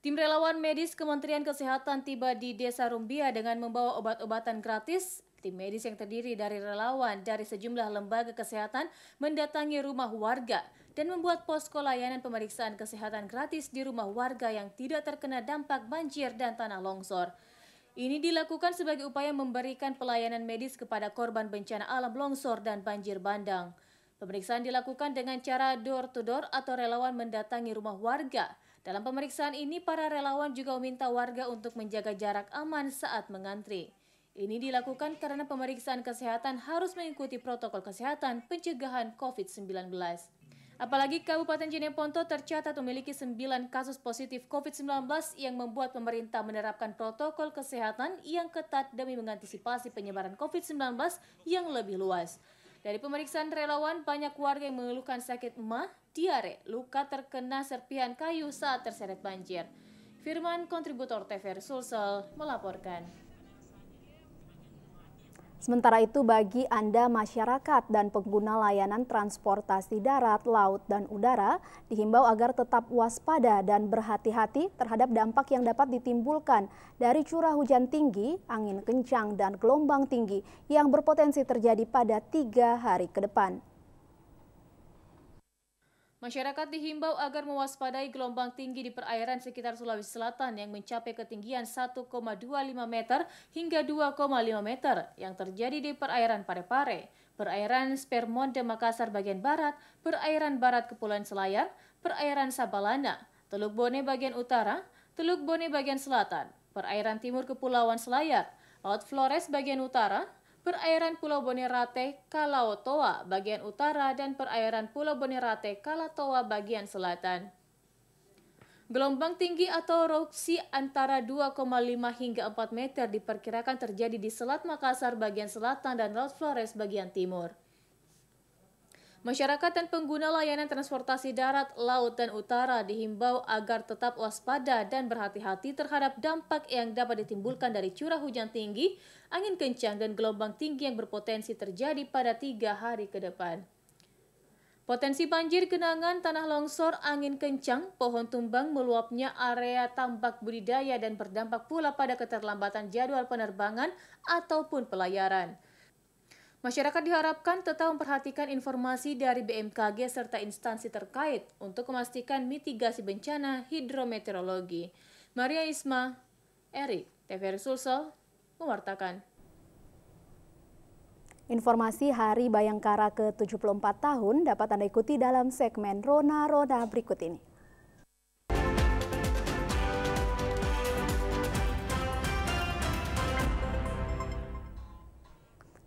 Tim relawan medis Kementerian Kesehatan tiba di Desa Rumbia dengan membawa obat-obatan gratis. Tim medis yang terdiri dari relawan dari sejumlah lembaga kesehatan mendatangi rumah warga dan membuat posko layanan pemeriksaan kesehatan gratis di rumah warga yang tidak terkena dampak banjir dan tanah longsor. Ini dilakukan sebagai upaya memberikan pelayanan medis kepada korban bencana alam longsor dan banjir bandang. Pemeriksaan dilakukan dengan cara door to door atau relawan mendatangi rumah warga. Dalam pemeriksaan ini, para relawan juga meminta warga untuk menjaga jarak aman saat mengantri. Ini dilakukan karena pemeriksaan kesehatan harus mengikuti protokol kesehatan pencegahan COVID-19. Apalagi Kabupaten Jeneponto tercatat memiliki 9 kasus positif COVID-19 yang membuat pemerintah menerapkan protokol kesehatan yang ketat demi mengantisipasi penyebaran COVID-19 yang lebih luas. Dari pemeriksaan relawan, banyak warga yang mengeluhkan sakit emah, diare, luka terkena serpihan kayu saat terseret banjir. Firman, kontributor TVRI Sulsel, melaporkan. Sementara itu, bagi Anda masyarakat dan pengguna layanan transportasi darat, laut, dan udara, dihimbau agar tetap waspada dan berhati-hati terhadap dampak yang dapat ditimbulkan dari curah hujan tinggi, angin kencang, dan gelombang tinggi yang berpotensi terjadi pada 3 hari ke depan. Masyarakat dihimbau agar mewaspadai gelombang tinggi di perairan sekitar Sulawesi Selatan yang mencapai ketinggian 1,25 meter hingga 2,5 meter yang terjadi di perairan Parepare, perairan Spermonde Makassar bagian barat, perairan barat Kepulauan Selayar, perairan Sabalana, Teluk Bone bagian utara, Teluk Bone bagian selatan, perairan timur Kepulauan Selayar, Laut Flores bagian utara, perairan Pulau Bonerate, Kalautoa bagian utara, dan perairan Pulau Bonerate, Kalatoa bagian selatan. Gelombang tinggi atau roksi antara 2,5 hingga 4 meter diperkirakan terjadi di Selat Makassar bagian selatan dan Laut Flores bagian timur. Masyarakat dan pengguna layanan transportasi darat, laut, dan utara dihimbau agar tetap waspada dan berhati-hati terhadap dampak yang dapat ditimbulkan dari curah hujan tinggi, angin kencang, dan gelombang tinggi yang berpotensi terjadi pada 3 hari ke depan. Potensi banjir, genangan, tanah longsor, angin kencang, pohon tumbang, meluapnya area tambak budidaya dan berdampak pula pada keterlambatan jadwal penerbangan ataupun pelayaran. Masyarakat diharapkan tetap memperhatikan informasi dari BMKG serta instansi terkait untuk memastikan mitigasi bencana hidrometeorologi. Maria Isma, Erik, TVRI Sulsel, mewartakan. Informasi Hari Bayangkara ke-74 tahun dapat Anda ikuti dalam segmen Rona-Rona berikut ini.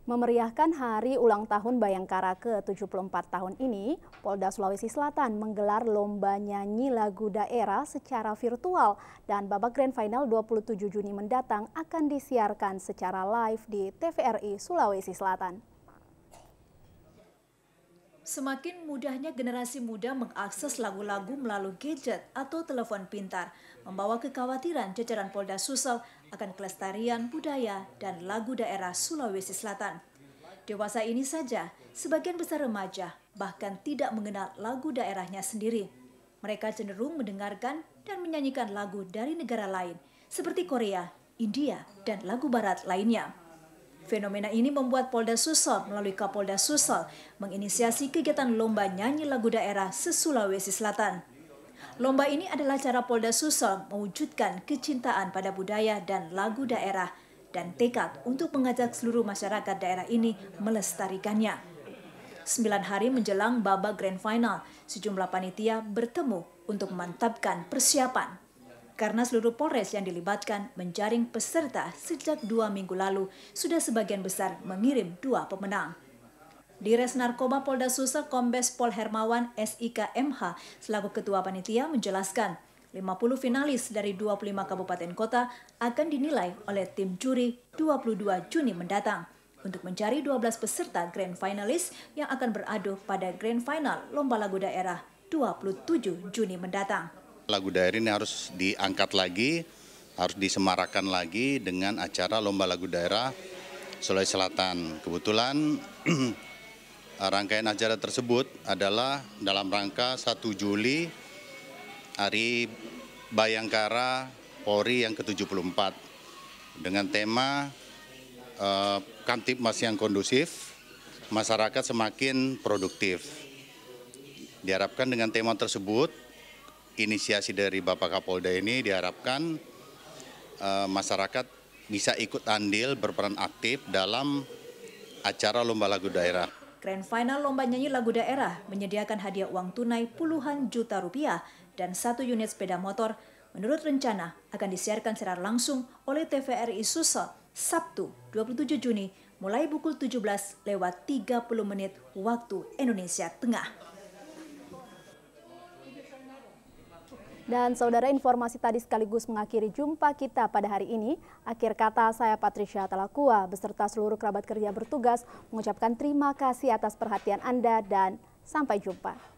Memeriahkan hari ulang tahun Bayangkara ke-74 tahun ini, Polda Sulawesi Selatan menggelar lomba nyanyi lagu daerah secara virtual dan babak grand final 27 Juni mendatang akan disiarkan secara live di TVRI Sulawesi Selatan. Semakin mudahnya generasi muda mengakses lagu-lagu melalui gadget atau telepon pintar, membawa kekhawatiran jajaran Polda Sulsel akan kelestarian budaya dan lagu daerah Sulawesi Selatan. Dewasa ini saja, sebagian besar remaja bahkan tidak mengenal lagu daerahnya sendiri. Mereka cenderung mendengarkan dan menyanyikan lagu dari negara lain, seperti Korea, India, dan lagu barat lainnya. Fenomena ini membuat Polda Sulsel melalui Kapolda Sulsel menginisiasi kegiatan lomba nyanyi lagu daerah se-Sulawesi Selatan. Lomba ini adalah cara Polda Sulsel mewujudkan kecintaan pada budaya dan lagu daerah dan tekad untuk mengajak seluruh masyarakat daerah ini melestarikannya. 9 hari menjelang babak grand final, sejumlah panitia bertemu untuk memantapkan persiapan. Karena seluruh Polres yang dilibatkan menjaring peserta sejak 2 minggu lalu, sudah sebagian besar mengirim 2 pemenang. Dires Narkoba Polda Sulsel Kombes Pol Hermawan SIK MH selaku Ketua Panitia menjelaskan, 50 finalis dari 25 kabupaten kota akan dinilai oleh tim juri 22 Juni mendatang untuk mencari 12 peserta grand finalis yang akan beradu pada grand final Lomba Lagu Daerah 27 Juni mendatang. Lagu daerah ini harus diangkat lagi, harus disemarakan lagi dengan acara Lomba Lagu Daerah Sulawesi Selatan. Kebetulan rangkaian acara tersebut adalah dalam rangka 1 Juli, Hari Bayangkara Polri yang ke-74, dengan tema Kamtibmas yang kondusif, masyarakat semakin produktif. Diharapkan dengan tema tersebut, inisiasi dari Bapak Kapolda ini diharapkan masyarakat bisa ikut andil berperan aktif dalam acara Lomba Lagu Daerah. Grand Final Lomba Nyanyi Lagu Daerah menyediakan hadiah uang tunai puluhan juta rupiah dan 1 unit sepeda motor. Menurut rencana akan disiarkan secara langsung oleh TVRI Sulsel Sabtu 27 Juni mulai pukul 17:30 waktu Indonesia Tengah. Dan saudara, informasi tadi sekaligus mengakhiri jumpa kita pada hari ini. Akhir kata, saya Patricia Talakua beserta seluruh kerabat kerja bertugas mengucapkan terima kasih atas perhatian Anda dan sampai jumpa.